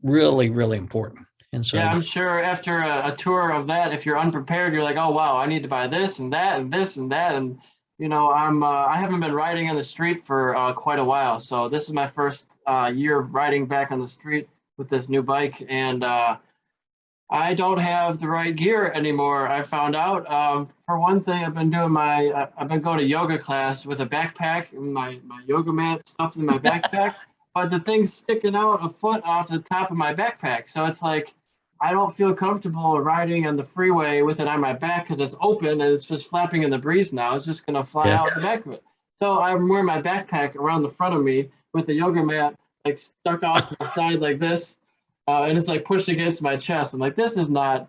Really, really important. And so, yeah, I'm sure after a tour of that, if you're unprepared, you're like, oh, wow, I need to buy this and that and this and that. And, I haven't been riding on the street for quite a while. So this is my first year riding back on the street with this new bike. And I don't have the right gear anymore. I found out. For one thing, I've been going to yoga class with a backpack and my yoga mat stuffed in my backpack, but the thing's sticking out a foot off the top of my backpack. So it's like, I don't feel comfortable riding on the freeway with it on my back because it's open and it's just flapping in the breeze now. It's just going to fly out the back of it. So I'm wearing my backpack around the front of me with the yoga mat like stuck off to the side like this. And it's like pushed against my chest. I'm like, this is not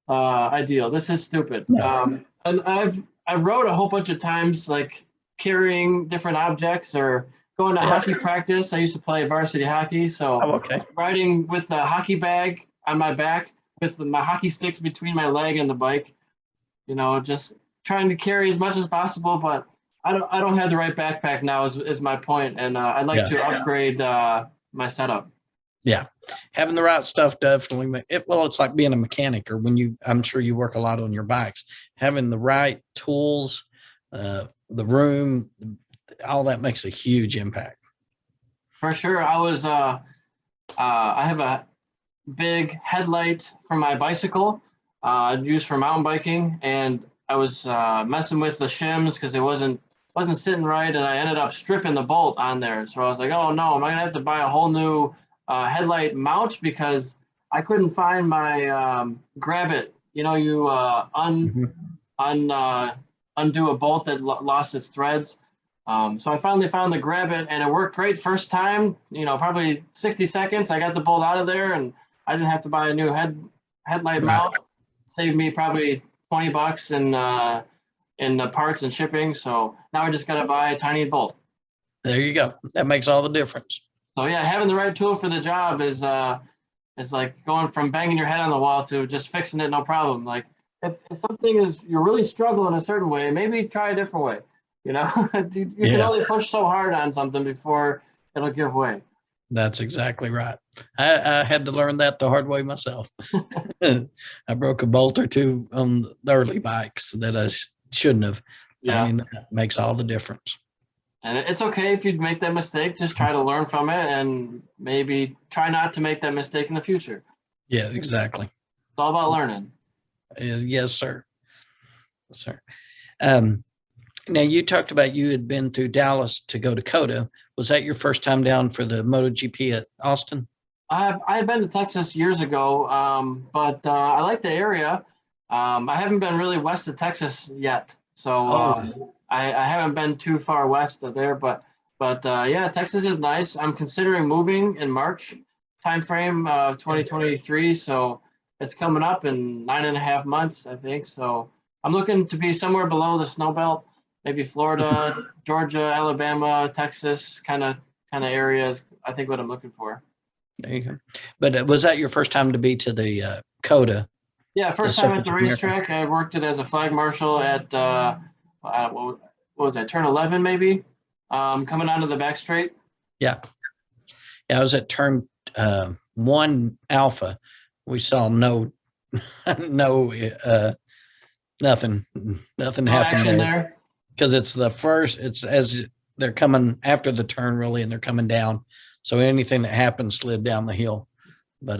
ideal. This is stupid. No. And I've rode a whole bunch of times, like carrying different objects or going to hockey practice. I used to play varsity hockey. So riding with a hockey bag on my back with my hockey sticks between my leg and the bike, just trying to carry as much as possible. But I don't have the right backpack now is my point. And I'd like to upgrade my setup. Yeah. Having the right stuff definitely it's like being a mechanic or I'm sure you work a lot on your bikes, having the right tools, the room, all that makes a huge impact. For sure. I have a big headlight for my bicycle I'd use for mountain biking. And I was messing with the shims because it wasn't sitting right. And I ended up stripping the bolt on there. So I was like, oh no, am I going to have to buy a whole new headlight mount because I couldn't find my grab it. You undo a bolt that lost its threads. So I finally found the grab it, and it worked great first time. Probably 60 seconds. I got the bolt out of there, and I didn't have to buy a new headlight mount. Saved me probably $20 in the parts and shipping. So now I just got to buy a tiny bolt. There you go. That makes all the difference. So yeah, having the right tool for the job is like going from banging your head on the wall to just fixing it, no problem. Like if something you're really struggling a certain way, maybe try a different way. You can only push so hard on something before it'll give way. That's exactly right. I had to learn that the hard way myself. I broke a bolt or two on the early bikes that I shouldn't have. Yeah. That makes all the difference. And it's okay if you make that mistake, just try to learn from it and maybe try not to make that mistake in the future. Yeah, exactly. It's all about learning. Yes, sir. Yes, sir. Now you talked about you had been through Dallas to go to Dakota. Was that your first time down for the MotoGP at Austin? I had been to Texas years ago, but I like the area. I haven't been really west of Texas yet. So I haven't been too far west of there, but yeah, Texas is nice. I'm considering moving in March timeframe of 2023. So It's coming up in 9.5 months, I think. So I'm looking to be somewhere below the snow belt, maybe Florida, Georgia, Alabama, Texas, kind of areas. I think what I'm looking for. There you go. But was that your first time to be to the COTA? Yeah, first time at the racetrack. I worked it as a flag marshal at what was that? Turn 11 maybe. Coming onto the back straight. Yeah. I was at turn 1 Alpha. We saw no nothing happened there because it's the first. It's as they're coming after the turn really, and they're coming down. So anything that happened slid down the hill. But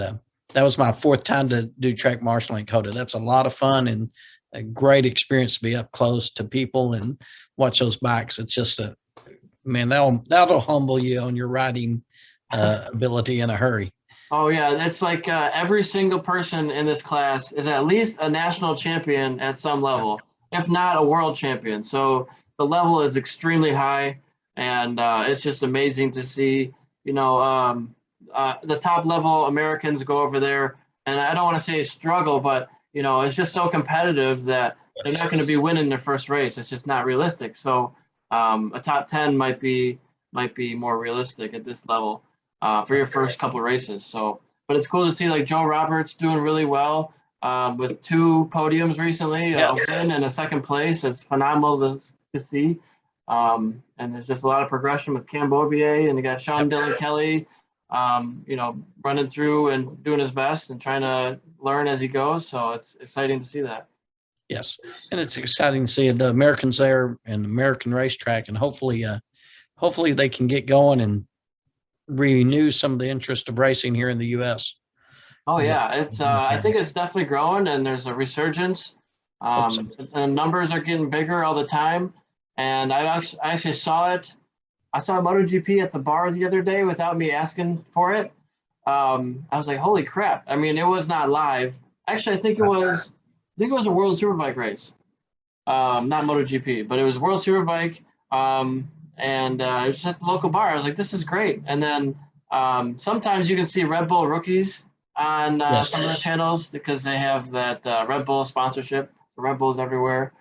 that was my 4th time to do track marshaling COTA. That's a lot of fun and a great experience to be up close to people and watch those bikes. It's just that'll humble you on your riding ability in a hurry. Oh yeah, it's like every single person in this class is at least a national champion at some level, if not a world champion. So the level is extremely high, and it's just amazing to see. The top level Americans go over there, and I don't want to say struggle, but it's just so competitive that they're not going to be winning their first race. It's just not realistic. So a top 10 might be more realistic at this level for your first couple of races. So, but it's cool to see like Joe Roberts doing really well with 2 podiums recently, a win and a 2nd place. It's phenomenal to see. And there's just a lot of progression with Cam Bovier, and you got Sean Dillon Kelly, running through and doing his best and trying to learn as he goes. So it's exciting to see that. Yes. And it's exciting to see the Americans there and the American racetrack, and hopefully they can get going and renew some of the interest of racing here in the U.S. Oh yeah. It's, I think it's definitely growing, and there's a resurgence. And numbers are getting bigger all the time. And I actually saw it. I saw MotoGP at the bar the other day without me asking for it. I was like, holy crap. I mean, it was not live. Actually, I think it was a World Superbike race. Not MotoGP, but it was World Superbike. And it was just at the local bar. I was like, this is great. And then sometimes you can see Red Bull rookies on some of the channels because they have that Red Bull sponsorship. So Red Bull's everywhere.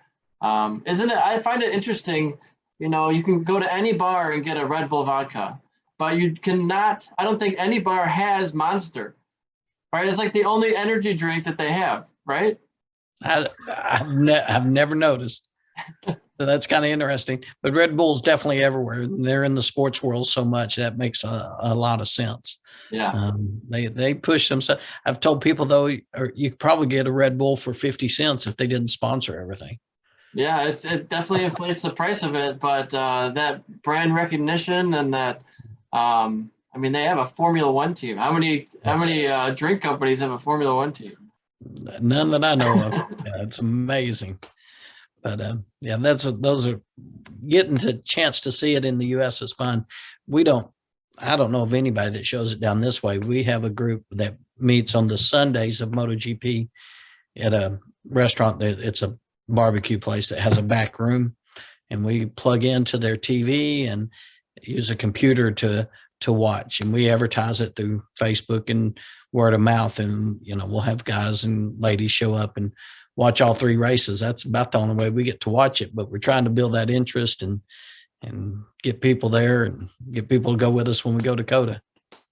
Isn't it? I find it interesting. You can go to any bar and get a Red Bull vodka, but you cannot. I don't think any bar has Monster, right? It's like the only energy drink that they have, right? I've never noticed. So that's kind of interesting. But Red Bull's definitely everywhere. They're in the sports world so much that makes a lot of sense. Yeah. They push themselves. I've told people though, you could probably get a Red Bull for 50 cents if they didn't sponsor everything. Yeah, it definitely inflates the price of it, but that brand recognition and that, they have a Formula One team. How many drink companies have a Formula One team? None that I know of. Yeah, it's amazing. But those are getting the chance to see it in the U.S. is fun. I don't know of anybody that shows it down this way. We have a group that meets on the Sundays of MotoGP at a restaurant. It's a barbecue place that has a back room, and we plug into their TV and use a computer to watch, and we advertise it through Facebook and word of mouth, and we'll have guys and ladies show up and watch all 3 races. That's about the only way we get to watch it, but we're trying to build that interest and get people there and get people to go with us when we go to COTA.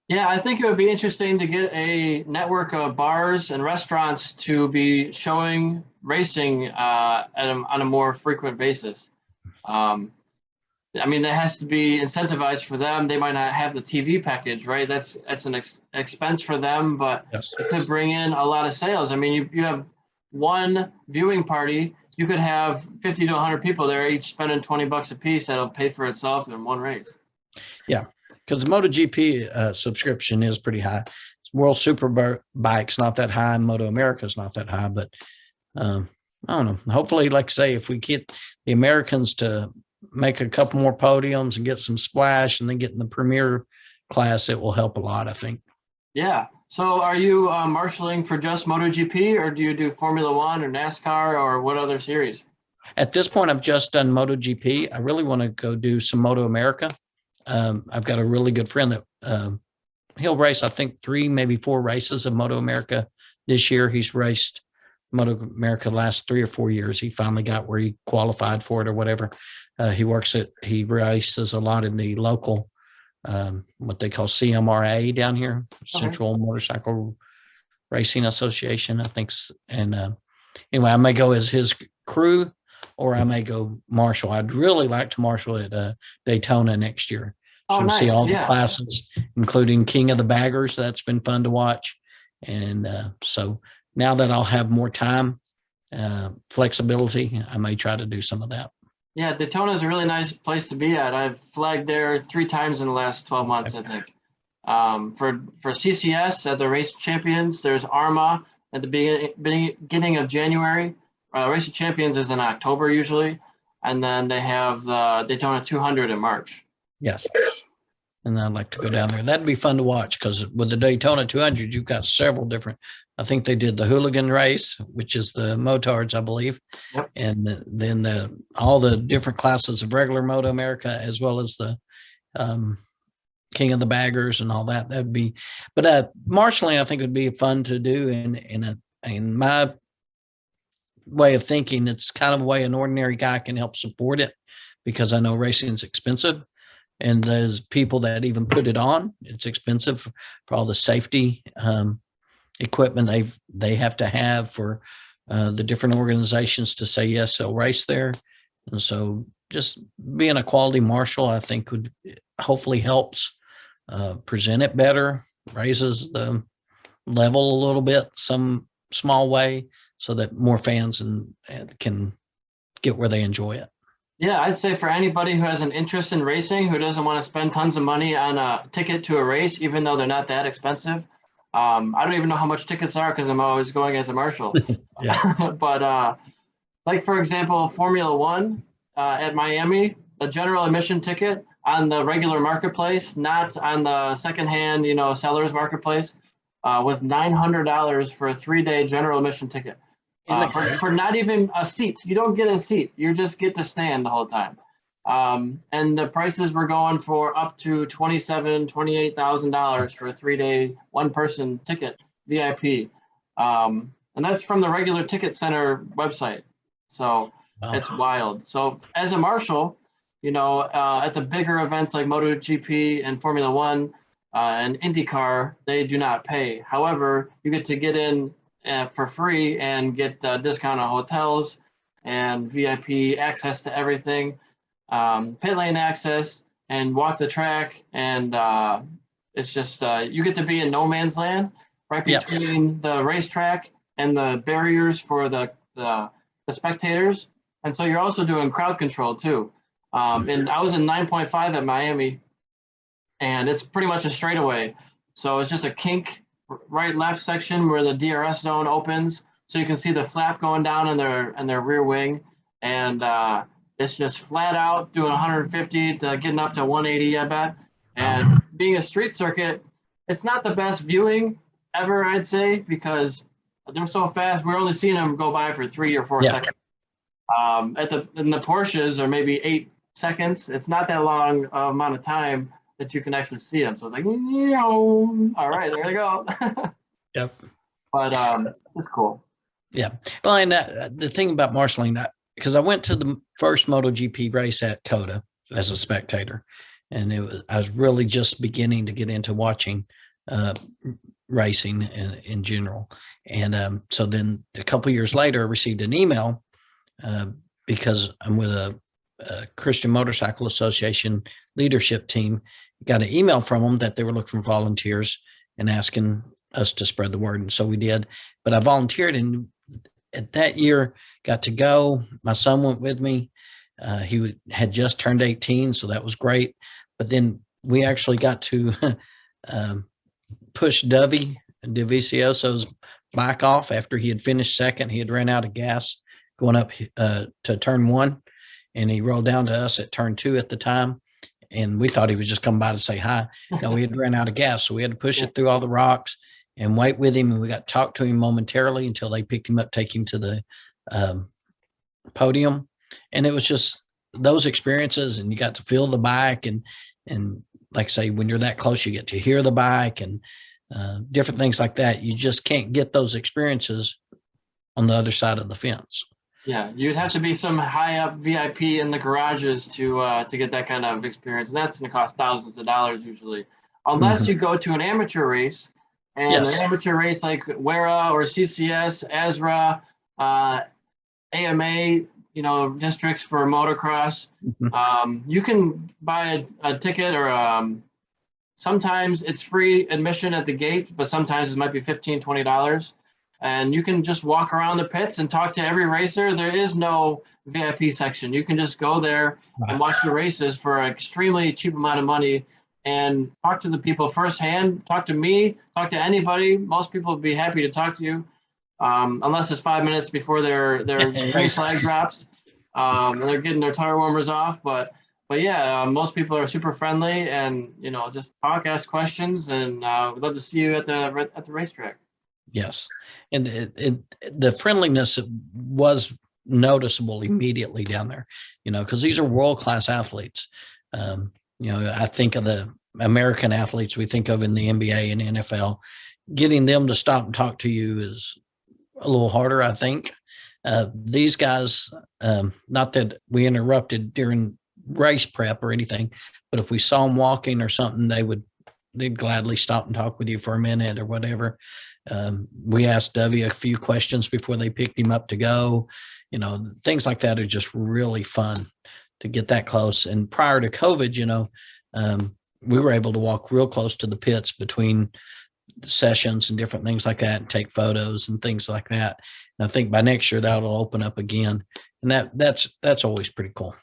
Yeah, I think it would be interesting to get a network of bars and restaurants to be showing racing on a more frequent basis. That has to be incentivized for them. They might not have the TV package, right? That's an expense for them, but Yes. It could bring in a lot of sales. You have one viewing party, you could have 50 to 100 people there, each spending $20 a piece. That'll pay for itself in one race. Yeah, because the MotoGP subscription is pretty high. World Superbike's not that high, and Moto America's not that high, but I don't know. Hopefully, like I say, if we get the Americans to make a couple more podiums and get some splash and then get in the premier class, it will help a lot, I think. Yeah. So are you marshaling for just MotoGP, or do you do Formula One or NASCAR, or what other series? At this point, I've just done MotoGP. I really want to go do some Moto America. I've got a really good friend that he'll race, I think, 3, maybe 4 races of Moto America this year. He's raced Moto America the last 3 or 4 years. He finally got where he qualified for it or whatever. He races a lot in the local, what they call CMRA down here, Central Motorcycle Racing Association, I think. And anyway, I may go as his crew, or I may go marshal. I'd really like to marshal at Daytona next year. So nice. see all the classes, including King of the Baggers. That's been fun to watch. And so now that I'll have more time, flexibility, I may try to do some of that. Yeah, Daytona is a really nice place to be at. I've flagged there 3 times in the last 12 months, I think. For CCS at the Race Champions, there's ARMA at the beginning of January. Race of Champions is in October usually, and then they have the Daytona 200 in March. Yes. And I'd like to go down there. That'd be fun to watch, because with the Daytona 200, you've got several different. I think they did the hooligan race, which is the motards, I believe. Yep. And then all the different classes of regular Moto America, as well as the King of the Baggers and all that. That'd be, but marshalling, I think, would be fun to do. In my way of thinking, it's kind of a way an ordinary guy can help support it, because I know racing is expensive. And there's people that even put it on. It's expensive for all the safety equipment they have to have for the different organizations to say yes, they'll race there. And so just being a quality marshal, I think, would hopefully helps present it better, raises the level a little bit, some small way, so that more fans can get where they enjoy it. Yeah, I'd say for anybody who has an interest in racing, who doesn't want to spend tons of money on a ticket to a race, even though they're not that expensive. I don't even know how much tickets are, because I'm always going as a marshal. But like, for example, Formula One at Miami, the general admission ticket on the regular marketplace, not on the secondhand, seller's marketplace, was $900 for a 3-day general admission ticket. For not even a seat. You don't get a seat. You just get to stand the whole time. And the prices were going for up to $27,000, $28,000 for a 3-day one-person ticket, VIP. And that's from the regular ticket center website. So It's wild. So as a marshal, at the bigger events like MotoGP and Formula One and IndyCar, they do not pay. However, you get to get in for free and get discount on hotels and VIP access to everything, pit lane access, and walk the track. And it's just, you get to be in no man's land right between the racetrack and the barriers for the spectators. And so you're also doing crowd control too. And I was in 9.5 at Miami, and it's pretty much a straightaway. So it's just a kink right left section where the DRS zone opens, so you can see the flap going down in their rear wing, and it's just flat out doing 150 to getting up to 180, I bet. And being a street circuit, it's not the best viewing ever, I'd say, because they're so fast. We're only seeing them go by for 3 or 4 seconds. In the Porsches are maybe 8 seconds. It's not that long amount of time that you can actually see them. So it's like, all right, there they go. Yep. But it's cool. Yeah. Well, and the thing about marshalling, because I went to the first MotoGP race at COTA as a spectator, and I was really just beginning to get into watching racing in general. And so then a couple of years later, I received an email because I'm with a Christian Motorcycle Association leadership team. Got an email from them that they were looking for volunteers and asking us to spread the word. And so we did. But I volunteered, and at that year got to go. My son went with me. He had just turned 18, so that was great. But then we actually got to push Dovizioso's bike off after he had finished second. He had ran out of gas going up to turn 1, and he rolled down to us at turn 2 at the time. And we thought he was just coming by to say hi. No, we had ran out of gas, so we had to push it through all the rocks and wait with him. And we got to talk to him momentarily until they picked him up, take him to the podium. And it was just those experiences, and you got to feel the bike. And like I say, when you're that close, you get to hear the bike. And different things like that. You just can't get those experiences on the other side of the fence. Yeah, you'd have to be some high up VIP in the garages to get that kind of experience, and that's going to cost thousands of dollars usually, unless you go to an amateur race, and Yes. an amateur race like WERA or CCS, ASRA, AMA, districts for motocross. You can buy a ticket, or sometimes it's free admission at the gate, but sometimes it might be $15, $20. And you can just walk around the pits and talk to every racer. There is no VIP section. You can just go there and watch the races for an extremely cheap amount of money and talk to the people firsthand. Talk to me, talk to anybody. Most people would be happy to talk to you, unless it's 5 minutes before their green flag drops. They're getting their tire warmers off. But yeah, most people are super friendly, and just talk, ask questions, and we'd love to see you at the racetrack. Yes. And the friendliness was noticeable immediately down there, because these are world-class athletes. I think of the American athletes we think of in the NBA and NFL. Getting them to stop and talk to you is a little harder, I think. These guys, not that we interrupted during race prep or anything, but if we saw them walking or something, they'd gladly stop and talk with you for a minute or whatever. We asked Dovey a few questions before they picked him up to go. Things like that are just really fun to get that close. And prior to COVID, we were able to walk real close to the pits between sessions and different things like that, and take photos and things like that. And I think by next year that'll open up again, and that's always pretty cool.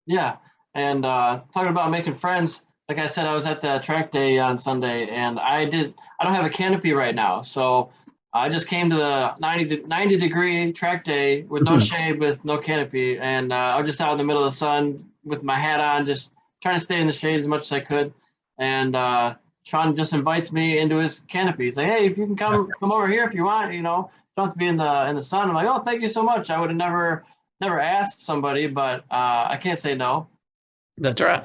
Yeah, and talking about making friends. Like I said, I was at the track day on Sunday, and I don't have a canopy right now. So I just came to the 90 degree track day with no shade, with no canopy. And I was just out in the middle of the sun with my hat on, just trying to stay in the shade as much as I could. And Swahn just invites me into his canopy. He's like, hey, if you can come over here if you want, don't have to be in the sun. I'm like, oh, thank you so much. I would have never asked somebody, but I can't say no. That's right.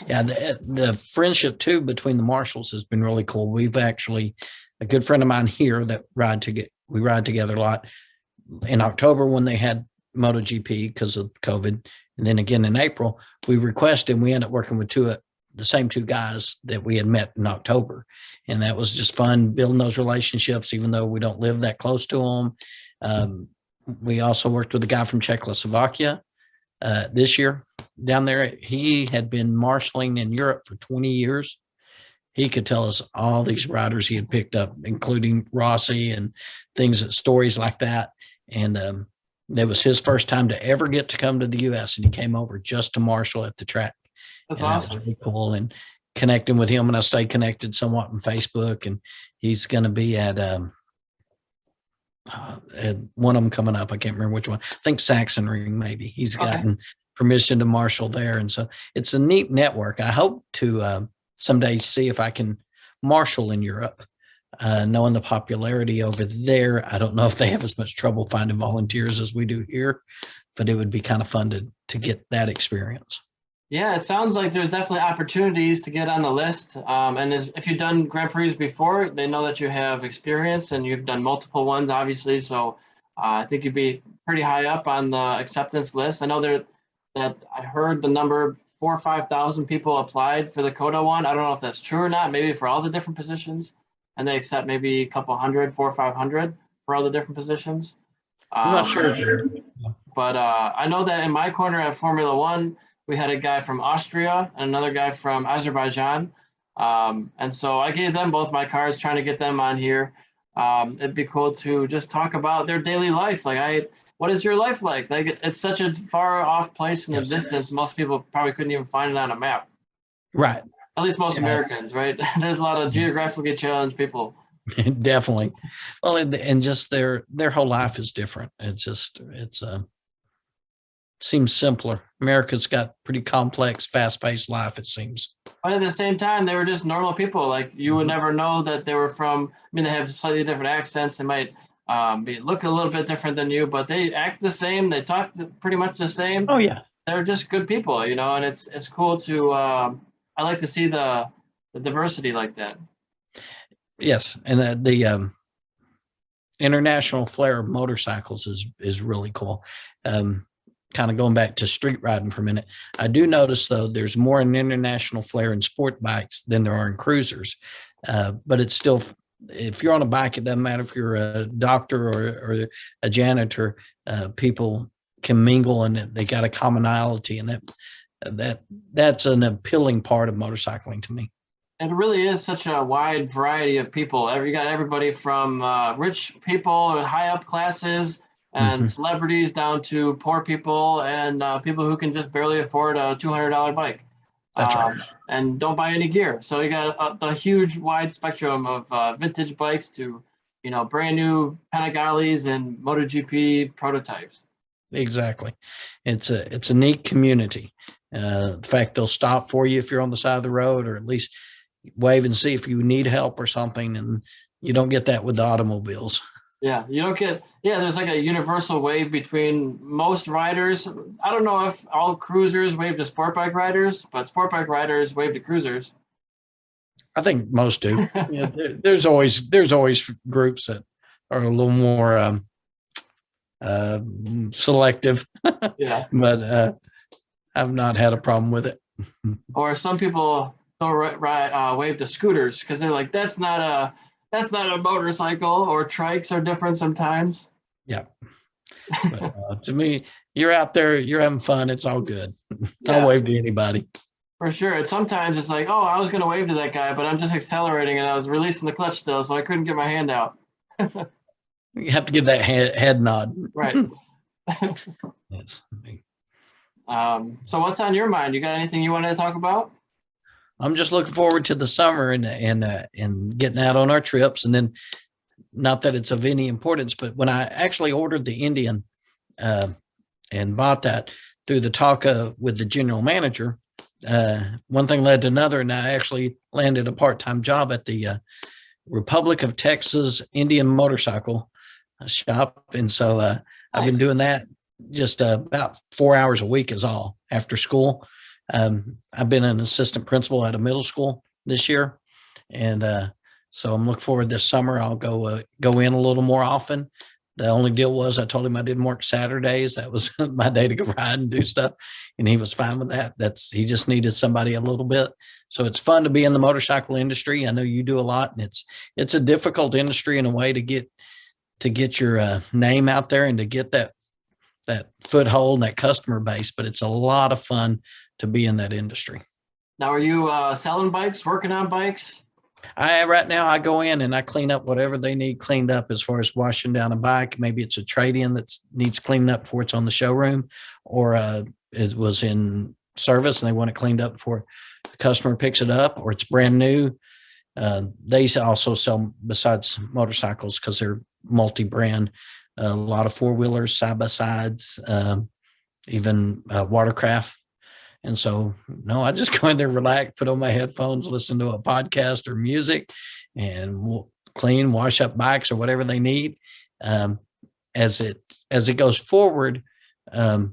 Yeah, the friendship too between the marshals has been really cool. We've actually, a good friend of mine here that we ride together a lot. In October when they had MotoGP because of COVID, and then again in April, we requested, and we ended up working with the same two guys that we had met in October, and that was just fun building those relationships, even though we don't live that close to them. We also worked with a guy from Czechoslovakia this year down there. He had been marshaling in Europe for 20 years. He could tell us all these riders he had picked up, including Rossi and stories like that. And it was his first time to ever get to come to the U.S., and he came over just to marshal at the track. That's awesome. That was really cool. And connecting with him, and I stayed connected somewhat on Facebook, and he's going to be at one of them coming up. I can't remember which one. I think Sachsenring, maybe. He's gotten permission to marshal there. And so it's a neat network. I hope to someday see if I can marshal in Europe, knowing the popularity over there. I don't know if they have as much trouble finding volunteers as we do here, but it would be kind of fun to get that experience. Yeah, it sounds like there's definitely opportunities to get on the list. And if you've done Grand Prix before, they know that you have experience, and you've done multiple ones, obviously. So I think you'd be pretty high up on the acceptance list. I know that I heard the number 4,000 or 5,000 people applied for the COTA one. I don't know if that's true or not, maybe for all the different positions. And they accept maybe a couple hundred, 400 or 500 for all the different positions. I'm not sure. But I know that in my corner at Formula One, we had a guy from Austria and another guy from Azerbaijan. And so I gave them both my cards, trying to get them on here. It'd be cool to just talk about their daily life. What is your life like? It's such a far off place in the distance. Most people probably couldn't even find it on a map. Right. At least most Americans, right? There's a lot of geographically challenged people. Definitely. Well, and just their whole life is different. Seems simpler. America's got pretty complex, fast-paced life, it seems. But at the same time, they were just normal people. Like, you would never know that they were from, they have slightly different accents. They might look a little bit different than you, but they act the same. They talk pretty much the same. Oh, yeah. They're just good people, and it's cool to, I like to see the diversity like that. Yes, and the international flair of motorcycles is really cool. Kind of going back to street riding for a minute, I do notice though there's more an international flair in sport bikes than there are in cruisers, but it's still, if you're on a bike, it doesn't matter if you're a doctor or a janitor, people can mingle and they got a commonality, and that's an appealing part of motorcycling to me. It really is such a wide variety of people. You got everybody from rich people, high up classes, and celebrities down to poor people and people who can just barely afford a $200 bike. That's right. And don't buy any gear. So you got the huge wide spectrum of vintage bikes to, brand new Panigales and MotoGP prototypes. Exactly. It's a neat community. The fact they'll stop for you if you're on the side of the road, or at least wave and see if you need help or something. And you don't get that with the automobiles. Yeah, you don't get, there's like a universal wave between most riders. I don't know if all cruisers wave to sport bike riders, but sport bike riders wave to cruisers. I think most do. Yeah, there's always groups that are a little more selective. Yeah. But I've not had a problem with it. Or some people don't wave to scooters because they're like, that's not a motorcycle, or trikes are different sometimes. Yeah. But, to me, you're out there, you're having fun. It's all good. Yeah. I'll wave to anybody. For sure. And sometimes it's like, oh, I was going to wave to that guy, but I'm just accelerating and I was releasing the clutch still, so I couldn't get my hand out. You have to give that head nod. Right. Yes. So what's on your mind? You got anything you wanted to talk about? I'm just looking forward to the summer and getting out on our trips. And then, not that it's of any importance, but when I actually ordered the Indian and bought that through the talk with the general manager, one thing led to another, and I actually landed a part-time job at the Republic of Texas Indian Motorcycle Shop. And so I've been doing that just about 4 hours a week is all after school. I've been an assistant principal at a middle school this year. And so I'm looking forward this summer. I'll go in a little more often. The only deal was I told him I didn't work Saturdays. That was my day to go ride and do stuff. And he was fine with that. He just needed somebody a little bit. So it's fun to be in the motorcycle industry. I know you do a lot, and it's a difficult industry in a way to get your name out there and to get that foothold and that customer base. But it's a lot of fun to be in that industry. Now, are you selling bikes, working on bikes? Right now I go in and I clean up whatever they need cleaned up as far as washing down a bike. Maybe it's a trade-in that needs cleaning up before it's on the showroom, or it was in service and they want it cleaned up before the customer picks it up, or it's brand new. They also sell, besides motorcycles, because they're multi-brand, a lot of four-wheelers, side-by-sides, even watercraft. And so, no, I just go in there, relax, put on my headphones, listen to a podcast or music, and we'll clean, wash up bikes or whatever they need. As it goes forward, I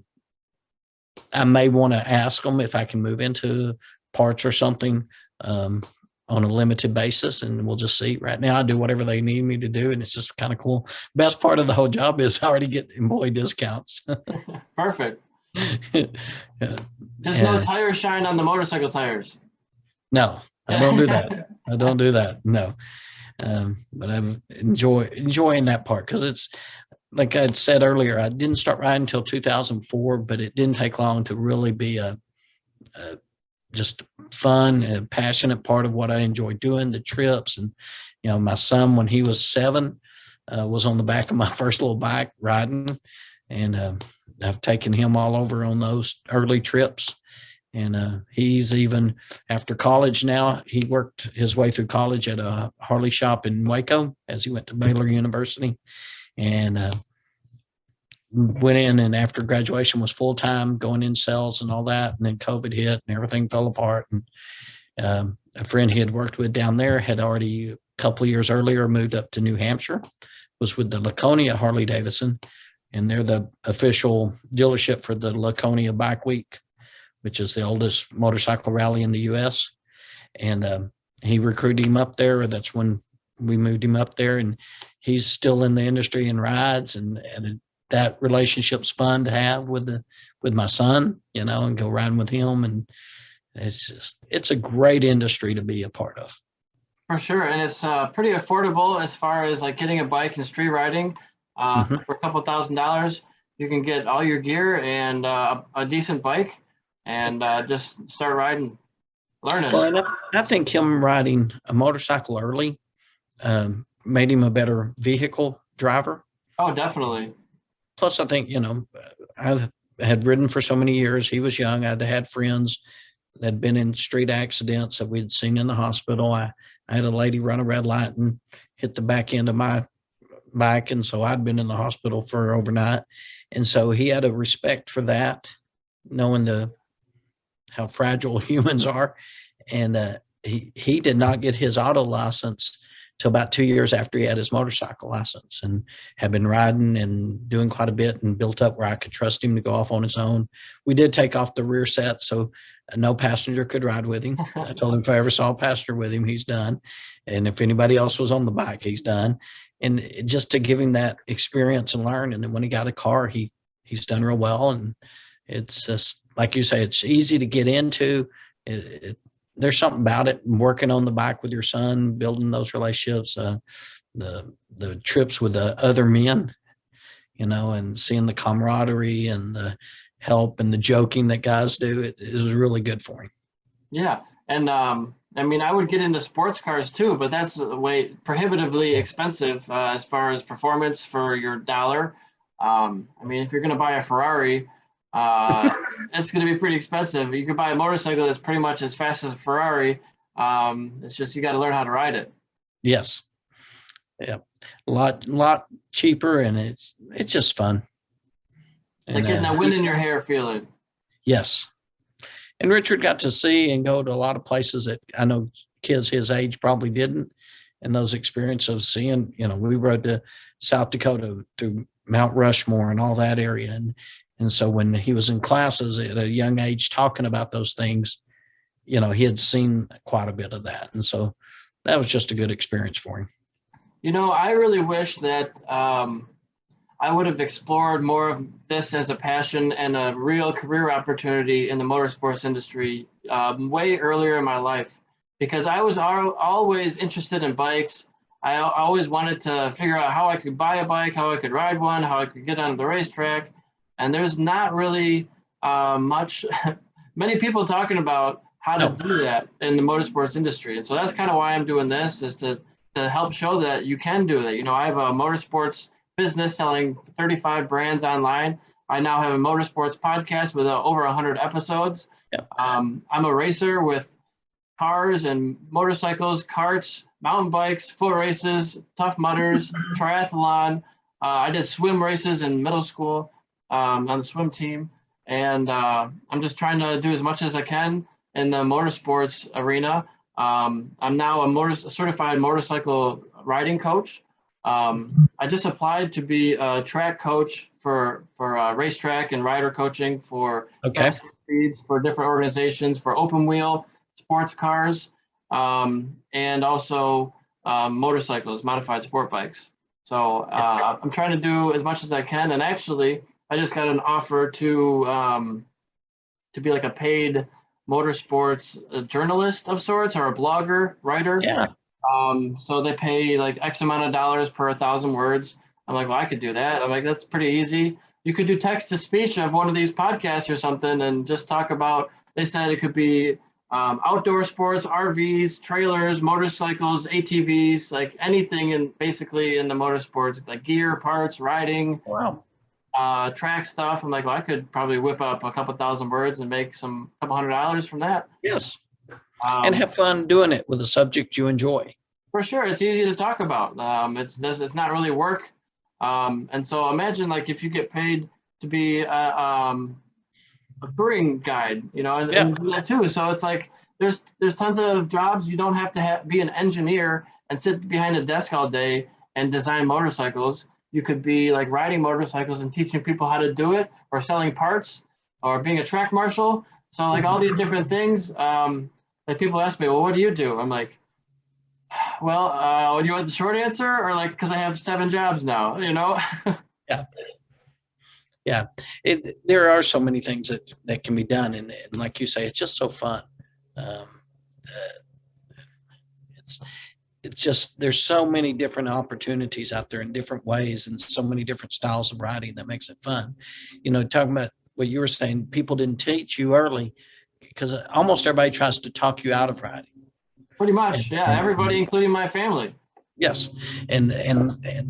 may want to ask them if I can move into parts or something on a limited basis, and we'll just see. Right now, I do whatever they need me to do, and it's just kind of cool. Best part of the whole job is I already get employee discounts. Perfect. Just no tire shine on the motorcycle tires. No, I don't do that. I don't do that. No. But I'm enjoying that part, because it's like I said earlier, I didn't start riding until 2004, but it didn't take long to really be a just fun and passionate part of what I enjoy doing, the trips. And, my son, when he was 7, was on the back of my first little bike riding, and I've taken him all over on those early trips. And he's even after college now, he worked his way through college at a Harley shop in Waco as he went to Baylor University, and went in, and after graduation was full-time going in sales and all that. And then COVID hit and everything fell apart. And a friend he had worked with down there had already a couple of years earlier moved up to New Hampshire, was with the Laconia Harley Davidson. And they're the official dealership for the Laconia Bike Week, which is the oldest motorcycle rally in the U.S. And he recruited him up there. That's when we moved him up there, and he's still in the industry and rides, and that relationship's fun to have with my son, and go riding with him. And it's a great industry to be a part of. For sure. And it's pretty affordable as far as like getting a bike and street riding. For a couple $1,000s, you can get all your gear and a decent bike and just start riding, learning. Well, and I think him riding a motorcycle early made him a better vehicle driver. Oh, definitely. Plus, I think, I had ridden for so many years. He was young. I'd had friends that had been in street accidents that we'd seen in the hospital. I had a lady run a red light and hit the back end of my bike. And so I'd been in the hospital for overnight. And so he had a respect for that, knowing how fragile humans are. And he did not get his auto license till about 2 years after he had his motorcycle license, and had been riding and doing quite a bit and built up where I could trust him to go off on his own. We did take off the rear set, so no passenger could ride with him. I told him if I ever saw a passenger with him, he's done. And if anybody else was on the bike, he's done. And just to give him that experience and learn. And then when he got a car, he's done real well. And it's just, like you say, it's easy to get into. There's something about it, working on the bike with your son, building those relationships, the trips with the other men, and seeing the camaraderie and the help and the joking that guys do. It was really good for him. Yeah. And I would get into sports cars too, but that's way prohibitively expensive as far as performance for your dollar. If you're going to buy a Ferrari, it's going to be pretty expensive. You could buy a motorcycle that's pretty much as fast as a Ferrari. It's just you got to learn how to ride it. Yes. Yeah. A lot cheaper, and it's just fun. Like getting that wind in your hair feeling. Yes. And Richard got to see and go to a lot of places that I know kids his age probably didn't. And those experiences of seeing, we rode to South Dakota through Mount Rushmore and all that area. And so when he was in classes at a young age talking about those things, he had seen quite a bit of that. And so that was just a good experience for him. I really wish that I would have explored more of this as a passion and a real career opportunity in the motorsports industry way earlier in my life, because I was always interested in bikes. I always wanted to figure out how I could buy a bike, how I could ride one, how I could get on the racetrack. And there's not really many people talking about how to do that in the motorsports industry. And so that's kind of why I'm doing this, is to help show that you can do that. I have a motorsports business selling 35 brands online. I now have a motorsports podcast with over 100 episodes. Yep. I'm a racer with cars and motorcycles, karts, mountain bikes, foot races, tough mudders, triathlon. I did swim races in middle school on the swim team. And I'm just trying to do as much as I can in the motorsports arena. I'm now a certified motorcycle riding coach. I just applied to be a track coach for racetrack and rider coaching for fast speeds for different organizations, for open wheel sports cars, and also motorcycles, modified sport bikes. So I'm trying to do as much as I can. And actually, I just got an offer to be like a paid motorsports journalist of sorts, or a blogger, writer. Yeah. So they pay like X amount of dollars per 1,000 words. I'm like, well, I could do that. I'm like, that's pretty easy. You could do text to speech of one of these podcasts or something and just talk about, they said it could be outdoor sports, RVs, trailers, motorcycles, ATVs, like anything basically in the motorsports, like gear, parts, riding, Wow. Track stuff. I'm like, well, I could probably whip up a couple thousand words and make some couple $100 from that. Yes. And have fun doing it with a subject you enjoy. For sure. It's easy to talk about. It's not really work. And so imagine like if you get paid to be a touring guide, and do that too. So it's like there's tons of jobs. You don't have to be an engineer and sit behind a desk all day and design motorcycles. You could be like riding motorcycles and teaching people how to do it, or selling parts, or being a track marshal. So like all these different things. Like people ask me, well, what do you do? I'm like, Well, do you want the short answer, or like, because I have 7 jobs now, you know? Yeah. Yeah. There are so many things that can be done. And like you say, it's just so fun. Um, it's, it's just, there's so many different opportunities out there in different ways and so many different styles of writing that makes it fun. Talking about what you were saying, people didn't teach you early because almost everybody tries to talk you out of writing. Pretty And, much, yeah. and, Everybody, including my family. yes. And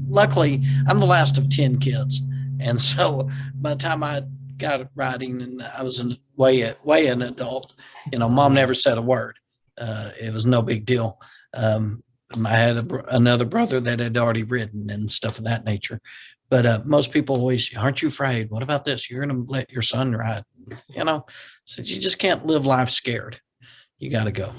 luckily I'm the last of 10 kids. And so by the time I got writing and I was way an adult, mom never said a word. It was no big deal. I had another brother that had already written and stuff of that nature. But most people always, aren't you afraid? What about this? You're going to let your son write, so you just can't live life scared. You got to go.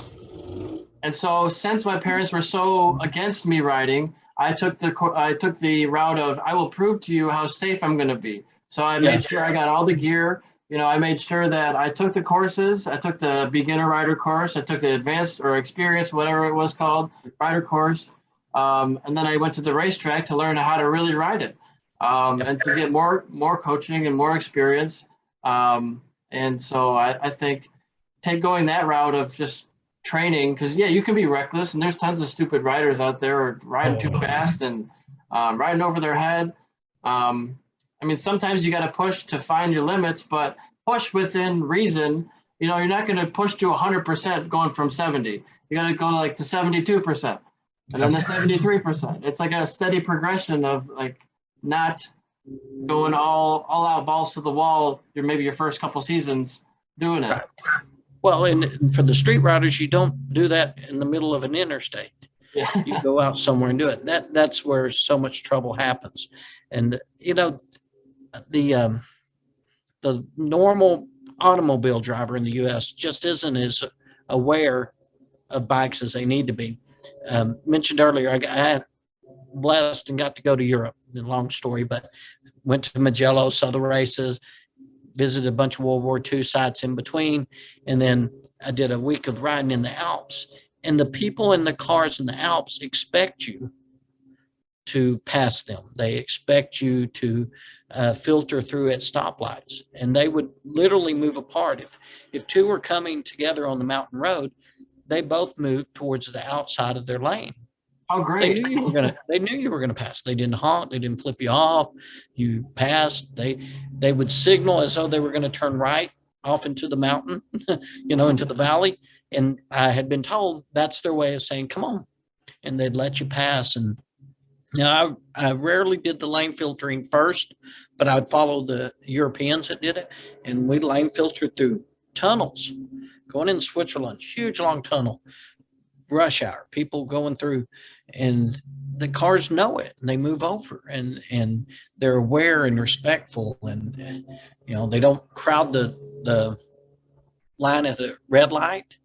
And so, since my parents were so against me writing, I took the route of, I will prove to you how safe I'm going to be. So I made sure I got all the gear. I made sure that I took the courses. I took the beginner writer course. I took the advanced or experienced, whatever it was called, writer course. And then I went to the racetrack to learn how to really ride it, and to get more coaching and more experience. And so I think going that route of just training, because you can be reckless, and there's tons of stupid riders out there riding too fast and riding over their head. I mean, sometimes you got to push to find your limits, but push within reason. You're not going to push to 100% going from 70. You got to go to 72%, and then the 73%. It's like a steady progression of like not going all out balls to the wall. Maybe your first couple seasons doing it. Right. Well, and for the street riders, you don't do that in the middle of an interstate. Yeah. You go out somewhere and do it. That's where so much trouble happens. And the normal automobile driver in the U.S. just isn't as aware of bikes as they need to be. Mentioned earlier, I got blessed and got to go to Europe. Long story, but went to Mugello, saw the races, visited a bunch of World War II sites in between, and then I did a week of riding in the Alps. And the people in the cars in the Alps expect you to pass them. They expect you to filter through at stoplights, and they would literally move apart. If two were coming together on the mountain road, they both moved towards the outside of their lane. Oh, great! They knew you were gonna pass. They didn't honk. They didn't flip you off. You passed. They would signal as though they were going to turn right off into the mountain, into the valley. And I had been told that's their way of saying, "Come on," and they'd let you pass. And I rarely did the lane filtering first, but I'd follow the Europeans that did it, and we lane filtered through tunnels. Going in Switzerland, huge long tunnel, rush hour, people going through, and the cars know it and they move over, and they're aware and respectful, and they don't crowd the line at the red light.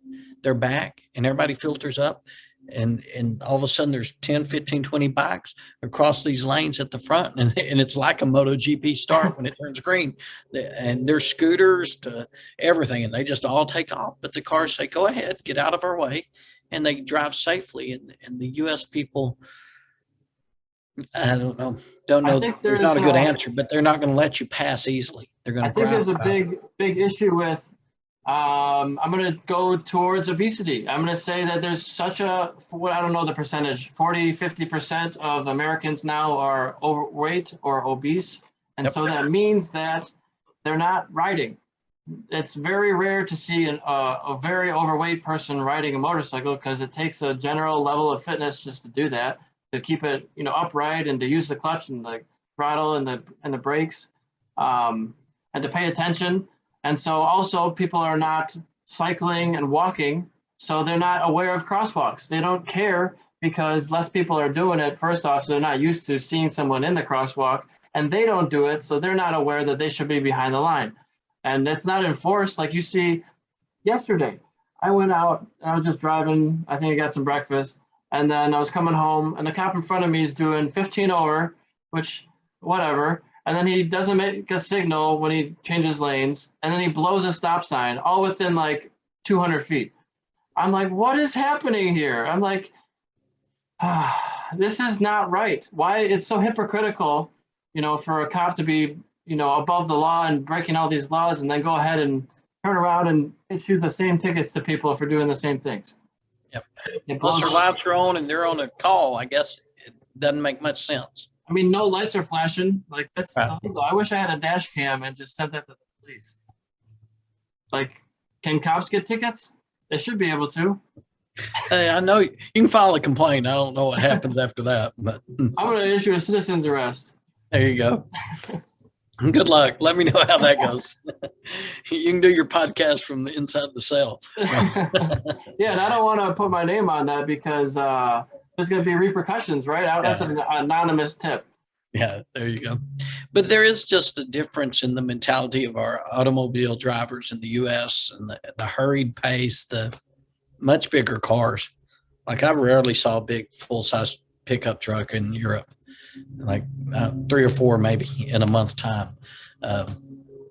They're back and everybody filters up, and all of a sudden there's 10, 15, 20 bikes across these lanes at the front, and it's like a MotoGP start when it turns green, and there's scooters to everything, and they just all take off, but the cars say, go ahead, get out of our way, and they drive safely. And the U.S. people, I don't know. I think there's not a good answer, but they're not going to let you pass easily. They're going to. I think there's a big issue with. I'm going to go towards obesity. I'm going to say that there's such a, I don't know the percentage, 40, 50% of Americans now are overweight or obese. And so that means that they're not riding. It's very rare to see a very overweight person riding a motorcycle, because it takes a general level of fitness just to do that, to keep it upright, and to use the clutch and the throttle and the brakes, and to pay attention. And so also people are not cycling and walking, so they're not aware of crosswalks. They don't care because less people are doing it, first off, so they're not used to seeing someone in the crosswalk, and they don't do it, so they're not aware that they should be behind the line. And it's not enforced. Like you see, yesterday, I went out, I was just driving, I think I got some breakfast, and then I was coming home, and the cop in front of me is doing 15 over, which, whatever, and then he doesn't make a signal when he changes lanes, and then he blows a stop sign, all within like 200 feet. I'm like, what is happening here? I'm like, This is not right. Why it's so hypocritical, for a cop to be, above the law and breaking all these laws and then go ahead and turn around and issue the same tickets to people for doing the same things. Yep. It Plus blows their up. lights are on and they're on a call. I guess it doesn't make much sense. I mean, no lights are flashing. Like, that's Right. illegal. I wish I had a dash cam and just sent that to the police. Like, can cops get tickets? They should be able to. Hey, I know you can file a complaint. I don't know what happens after that, but I'm going to issue a citizen's arrest. there you go. Good luck. Let me know how that goes. You can do your podcast from the inside the cell. Yeah, and I don't want to put my name on that because there's going to be repercussions, right? That's an anonymous tip. Yeah, there you go. But there is just a difference in the mentality of our automobile drivers in the U.S. and the hurried pace, the much bigger cars. Like I rarely saw a big full-size pickup truck in Europe, like 3 or 4 maybe in a month time. Well,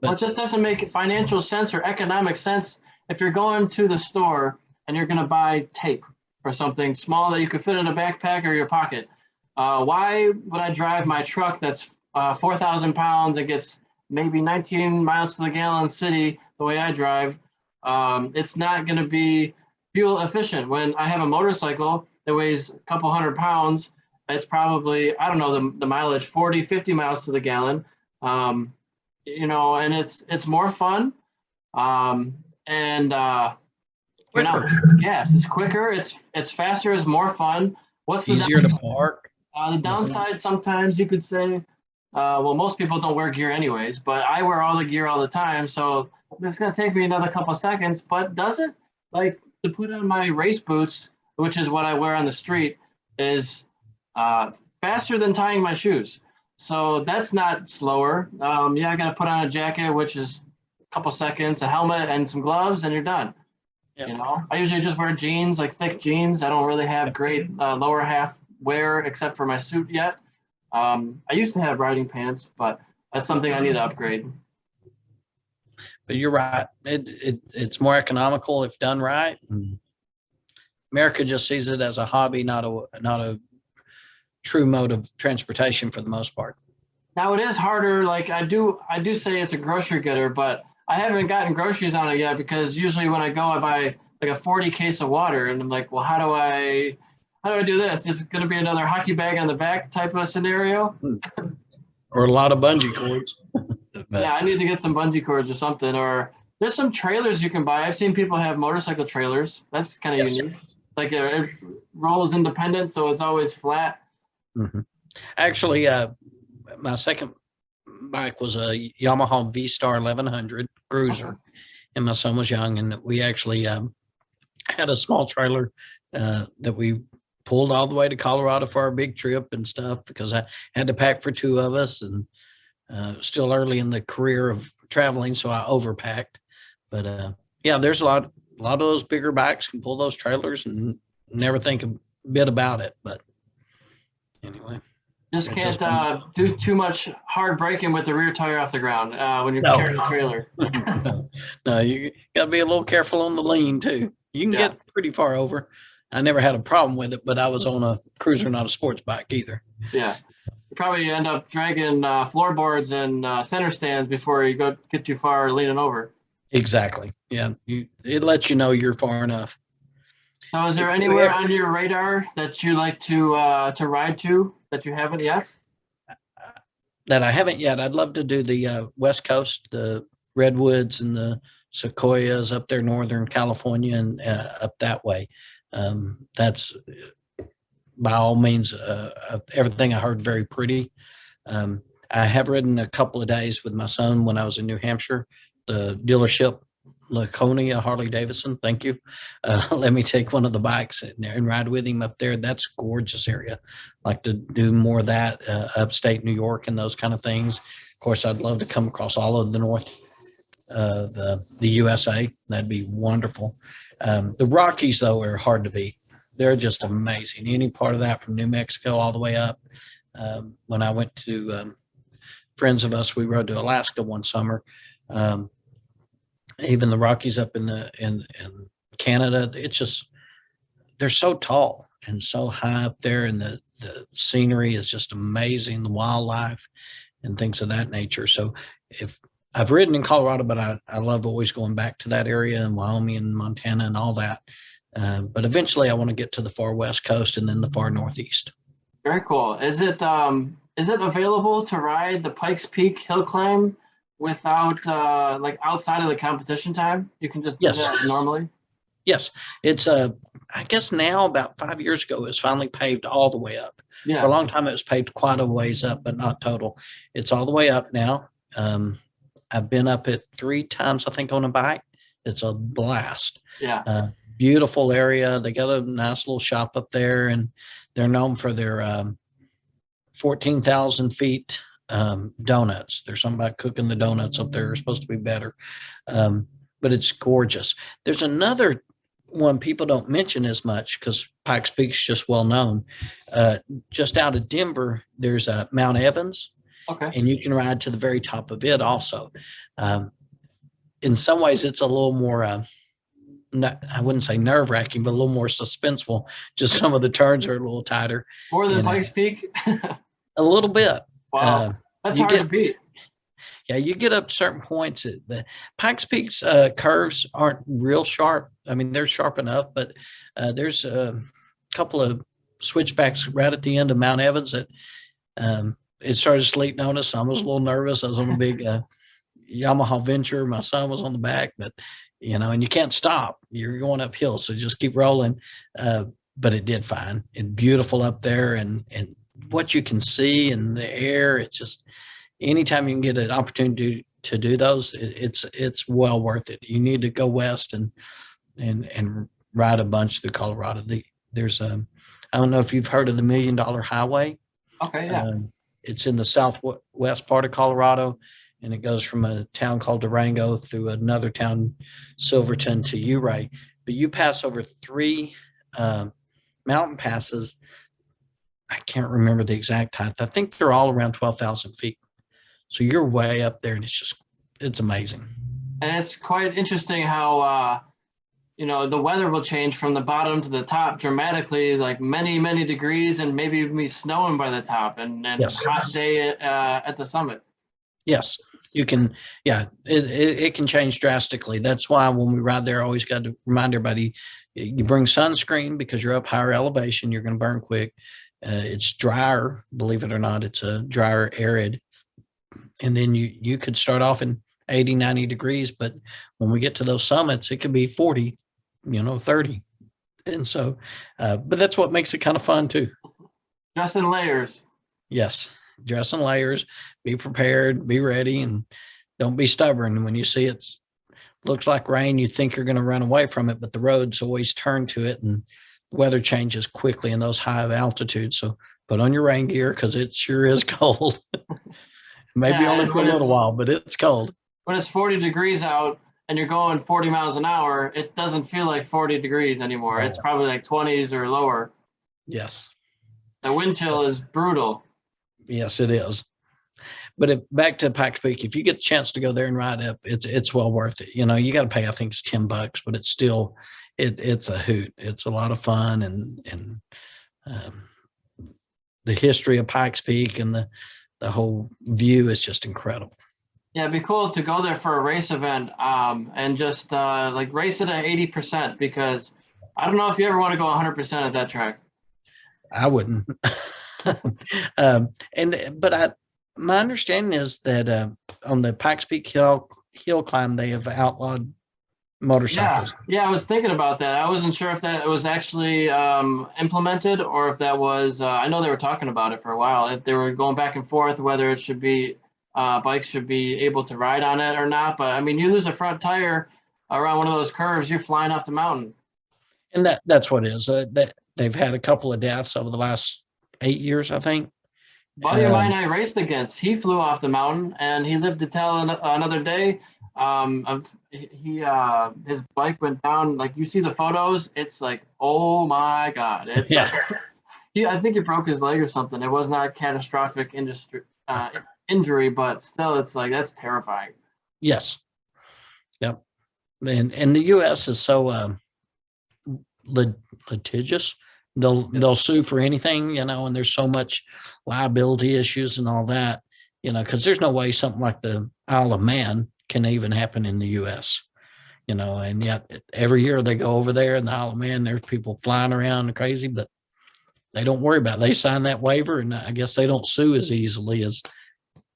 it just doesn't make financial sense or economic sense if you're going to the store and you're going to buy tape or something small that you could fit in a backpack or your pocket. Why would I drive my truck that's 4,000 pounds and gets maybe 19 miles to the gallon city the way I drive? It's not going to be fuel efficient. When I have a motorcycle that weighs a couple 100 pounds, it's probably, I don't know, the mileage, 40, 50 miles to the gallon. And it's more fun. Gas, it's quicker, it's faster, it's more fun. What's the easier to park? The downside, sometimes you could say, well, most people don't wear gear anyways, but I wear all the gear all the time. So it's going to take me another couple seconds, but does it? Like to put on my race boots, which is what I wear on the street, is faster than tying my shoes. So that's not slower. I got to put on a jacket, which is a couple seconds, a helmet and some gloves, and you're done. Yep. I usually just wear jeans, like thick jeans. I don't really have great lower half wear except for my suit yet. I used to have riding pants, but that's something I need to upgrade. But you're right. It's more economical if done right. America just sees it as a hobby, not a true mode of transportation for the most part. Now it is harder. Like I do say it's a grocery getter, but I haven't gotten groceries on it yet because usually when I go, I buy like a 40 case of water, and I'm like, well, how do I do this? Is it going to be another hockey bag on the back type of scenario? Or a lot of bungee cords. Yeah, I need to get some bungee cords or something. Or there's some trailers you can buy. I've seen people have motorcycle trailers. That's kind of unique. Like it rolls independent, so it's always flat. Mm-hmm. Actually, my second bike was a Yamaha V-Star 1100 cruiser, and my son was young, and we actually had a small trailer that we pulled all the way to Colorado for our big trip and stuff because I had to pack for 2 of us, and still early in the career of traveling, so I overpacked. But there's a lot of those bigger bikes can pull those trailers and never think a bit about it. But anyway. Just can't do too much hard braking with the rear tire off the ground when you're carrying a trailer. No, you got to be a little careful on the lean too. You can get pretty far over. I never had a problem with it, but I was on a cruiser, not a sports bike either. Yeah. You probably end up dragging floorboards and center stands before you get too far leaning over. Exactly. Yeah. It lets you know you're far enough. So is there anywhere on your radar that you like to ride to that you haven't yet? That I haven't yet. I'd love to do the West Coast, the redwoods and the sequoias up there, Northern California and up that way. That's by all means everything I heard very pretty. I have ridden a couple of days with my son when I was in New Hampshire, the dealership Laconia Harley Davidson. Thank you. Let me take one of the bikes and ride with him up there. That's a gorgeous area. Like to do more of that upstate New York and those kind of things. Of course, I'd love to come across all of the north, the USA. That'd be wonderful. The Rockies, though, are hard to beat. They're just amazing. Any part of that from New Mexico all the way up. When I went to friends of us, we rode to Alaska one summer. Even the Rockies up in Canada, it's just, they're so tall and so high up there, and the scenery is just amazing, the wildlife and things of that nature. So if I've ridden in Colorado, but I love always going back to that area, and Wyoming and Montana and all that. But eventually I want to get to the far West Coast and then the far Northeast. Very cool. Is it available to ride the Pikes Peak hill climb without like outside of the competition time? You can just do Yes. that normally? Yes. It's I guess now about 5 years ago, it's finally paved all the way up. For a Yeah. long time, it was paved quite a ways up, but not total. It's all the way up now. I've been up it 3 times, I think, on a bike. It's a blast. Yeah. Beautiful area. They got a nice little shop up there, and they're known for their 14,000 feet donuts. There's something about cooking the donuts up there. Are supposed to be better, but it's gorgeous. There's another one people don't mention as much because Pikes Peak's just well known. Just out of Denver, there's Mount Evans, Okay. and you can ride to the very top of it also. In some ways, it's a little more, I wouldn't say nerve wracking, but a little more suspenseful. Just some of the turns are a little tighter. More than And, Pikes Peak? A little bit. Wow. That's you hard to get- beat. Yeah, you get up certain points. The Pikes Peak's curves aren't real sharp. I mean, they're sharp enough, but there's a couple of switchbacks right at the end of Mount Evans that it started sleet notice. I was a little nervous. I was on a big Yamaha Venture. My son was on the back, but and you can't stop. You're going uphill, so just keep rolling. But it did fine. It's beautiful up there, and what you can see in the air, it's just anytime you can get an opportunity to do those, it's well worth it. You need to go west and ride a bunch through Colorado. There's I don't know if you've heard of the $1 Million Highway. Okay, yeah. It's in the southwest part of Colorado, and it goes from a town called Durango through another town, Silverton, to Ouray. But you pass over 3 mountain passes. I can't remember the exact height. I think they're all around 12,000 feet. So you're way up there, and it's amazing. And it's quite interesting how the weather will change from the bottom to the top dramatically, like many degrees, and maybe even be snowing by the top, and Yes. hot day at the summit. Yes, you can. Yeah, it can change drastically. That's why when we ride there, I always got to remind everybody, you bring sunscreen because you're up higher elevation. You're going to burn quick. It's drier, believe it or not. It's a drier, arid. And then you could start off in 80, 90 degrees, but when we get to those summits, it could be 40, 30. And so, but that's what makes it kind of fun too. Just in layers. Yes. Dress in layers, be prepared, be ready, and don't be stubborn. When you see it looks like rain, you think you're going to run away from it, but the roads always turn to it, and the weather changes quickly in those high altitudes. So put on your rain gear because it sure is cold. Maybe only for a little while, but it's cold. When it's 40 degrees out and you're going 40 miles an hour, it doesn't feel like 40 degrees anymore. It's probably like 20s or lower. Yes. The wind chill is brutal. Yes, it is. But back to Pikes Peak, if you get the chance to go there and ride up, it's well worth it. You got to pay, I think it's $10, but it's still, it's a hoot. It's a lot of fun, and the history of Pikes Peak and the whole view is just incredible. Yeah, it'd be cool to go there for a race event and just like race it at 80%, because I don't know if you ever want to go 100% at that track. I wouldn't. My understanding is that on the Pikes Peak hill climb, they have outlawed motorcycles. Yeah, I was thinking about that. I wasn't sure if that was actually implemented, or if that was, I know they were talking about it for a while, if they were going back and forth, whether it should be, bikes should be able to ride on it or not. But I mean, you lose a front tire around one of those curves, you're flying off the mountain. And that's what it is. They've had a couple of deaths over the last 8 years, I think. Buddy of mine I raced against, he flew off the mountain and he lived to tell another day. His bike went down, like you see the photos, it's like, oh my God. It's I think he broke his leg or something. It was not a catastrophic injury, but still it's like, that's terrifying. Yes. Yep. And the US is so litigious. they'll sue for anything, and there's so much liability issues and all that, because there's no way something like the Isle of Man can even happen in the U.S. And yet every year they go over there in the Isle of Man, there's people flying around crazy, but they don't worry about it. They sign that waiver, and I guess they don't sue as easily as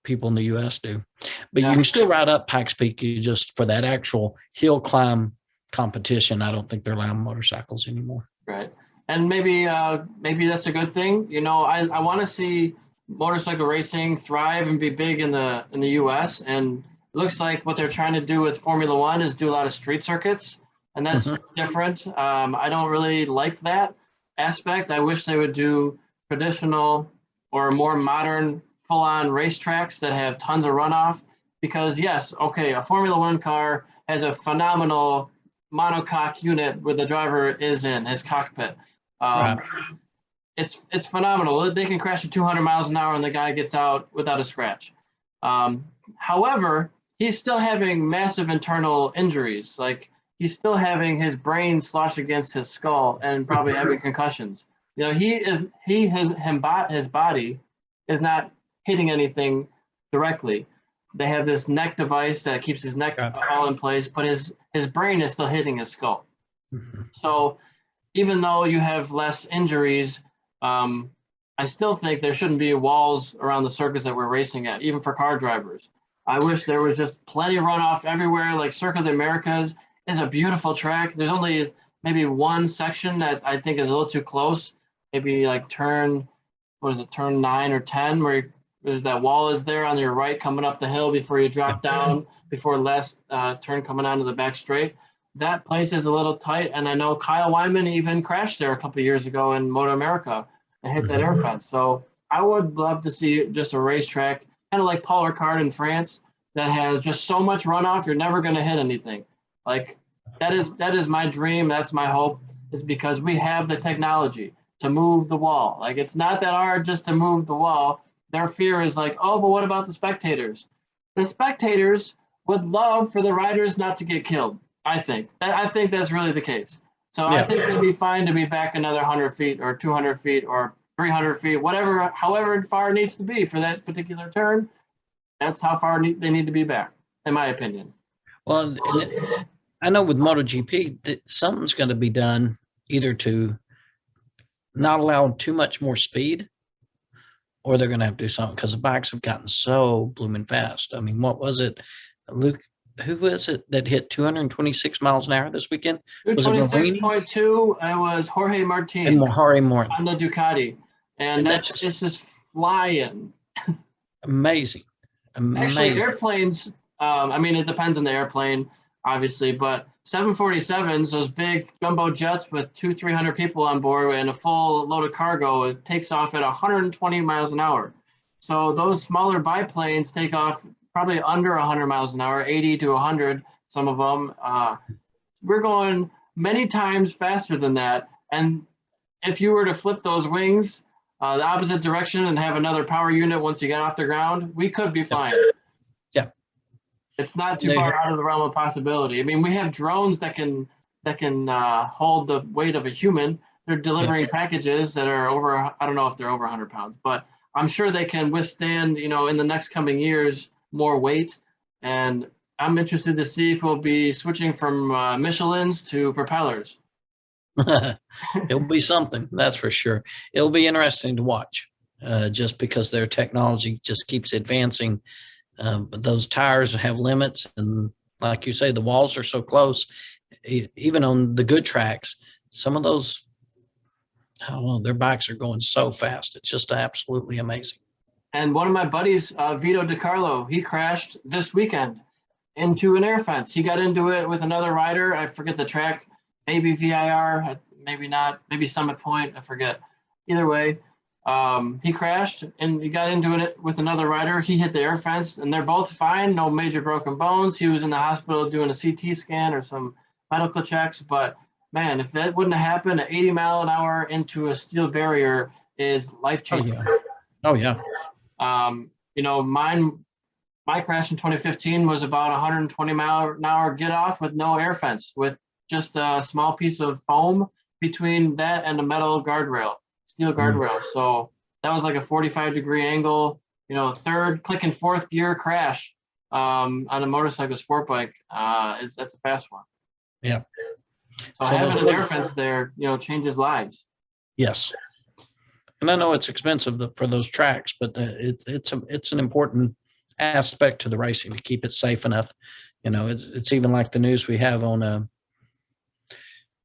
people in the U.S. do. But you can still ride up Pikes Peak. You just, for that actual hill climb competition, I don't think they're allowing motorcycles anymore. Right. And maybe that's a good thing. I want to see motorcycle racing thrive and be big in the U.S. And it looks like what they're trying to do with Formula One is do a lot of street circuits, and that's different. I don't really like that aspect. I wish they would do traditional or more modern full-on racetracks that have tons of runoff, because yes, okay, a Formula One car has a phenomenal monocoque unit where the driver is in his cockpit. Right. It's phenomenal. They can crash at 200 miles an hour and the guy gets out without a scratch. However, he's still having massive internal injuries. Like, he's still having his brain slosh against his skull and probably having concussions. His body is not hitting anything directly. They have this neck device that keeps his neck all in place, but his brain is still hitting his skull. So even though you have less injuries, I still think there shouldn't be walls around the circuits that we're racing at, even for car drivers. I wish there was just plenty of runoff everywhere. Like Circuit of the Americas is a beautiful track. There's only maybe one section that I think is a little too close. Maybe like turn 9 or 10, where there's that wall is there on your right coming up the hill before you drop down, before last turn coming onto the back straight. That place is a little tight, and I know Kyle Wyman even crashed there a couple of years ago in Moto America and hit that air fence. So I would love to see just a racetrack, kind of like Paul Ricard in France, that has just so much runoff you're never going to hit anything. Like, that is my dream. That's my hope, is because we have the technology to move the wall. Like, it's not that hard just to move the wall. Their fear is like, oh, but what about the spectators? The spectators would love for the riders not to get killed. I think that's really the case. So I think it'd be fine to be back another 100 feet or 200 feet or 300 feet, however far it needs to be for that particular turn. That's how far they need to be back, in my opinion. Well, I know with MotoGP that something's going to be done either to not allow too much more speed, or they're going to have to do something, because the bikes have gotten so blooming fast. I mean, what was it, Luke? Who was it that hit 226 miles an hour this weekend? 226.2. It was Jorge Martin. And Jorge Martin on the Ducati, and that's just flying. Amazing. Actually, airplanes. I mean, it depends on the airplane, obviously, but 747s, those big jumbo jets with 200-300 people on board and a full load of cargo, it takes off at 120 miles an hour. So those smaller biplanes take off probably under 100 miles an hour, 80 to 100, some of them. We're going many times faster than that. And if you were to flip those wings the opposite direction and have another power unit once you get off the ground, we could be fine. Yeah. It's not too far out of the realm of possibility. I mean, we have drones that can hold the weight of a human. They're delivering packages that are over, I don't know if they're over 100 pounds, but I'm sure they can withstand, in the next coming years, more weight. And I'm interested to see if we'll be switching from Michelins to propellers. It'll be something, that's for sure. It'll be interesting to watch, just because their technology just keeps advancing. But those tires have limits, and like you say, the walls are so close. Even on the good tracks, some of those, I don't know, their bikes are going so fast. It's just absolutely amazing. And one of my buddies, Vito DiCarlo, he crashed this weekend into an air fence. He got into it with another rider. I forget the track, maybe VIR, maybe not, maybe Summit Point, I forget. Either way, he crashed and he got into it with another rider. He hit the air fence, and they're both fine, no major broken bones. He was in the hospital doing a CT scan or some medical checks. But man, if that wouldn't have happened, at 80 mile an hour into a steel barrier is life-changing. Oh yeah. My crash in 2015 was about 120 mile an hour get off with no air fence, with just a small piece of foam between that and a metal guardrail, steel guardrail. So that was like a 45-degree angle, third click and fourth gear crash on a motorcycle sport bike. That's a fast one. Yeah. So having an air fence there, changes lives. Yes. And I know it's expensive for those tracks, but it's an important aspect to the racing to keep it safe enough. It's even like the news we have on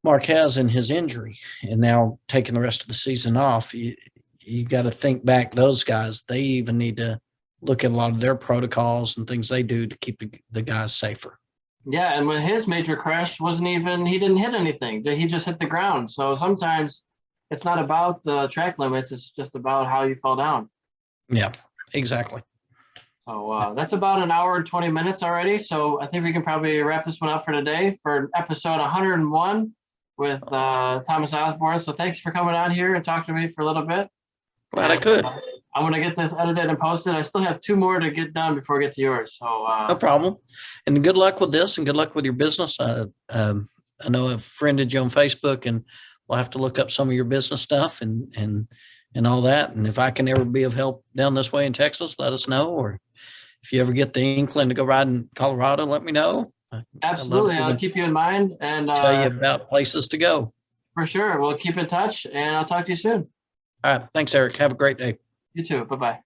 Marquez and his injury, and now taking the rest of the season off. You got to think back. Those guys, they even need to look at a lot of their protocols and things they do to keep the guys safer. Yeah, and when his major crash he didn't hit anything. He just hit the ground. So sometimes it's not about the track limits. It's just about how you fell down. Yeah, exactly. So that's about an hour and 20 minutes already. So I think we can probably wrap this one up for today for episode 101 with Thomas Osburn. So thanks for coming on here and talking to me for a little bit. Glad I could. I'm going to get this edited and posted. I still have 2 more to get done before I get to yours. So no problem. And good luck with this, and good luck with your business. I know I've friended you on Facebook, and we'll have to look up some of your business stuff and all that. And if I can ever be of help down this way in Texas, let us know. Or if you ever get the inkling to go ride in Colorado, let me know. Absolutely. I'll keep you in mind and tell you about places to go. For sure. We'll keep in touch, and I'll talk to you soon. All right. Thanks, Eric. Have a great day. You too. Bye-bye.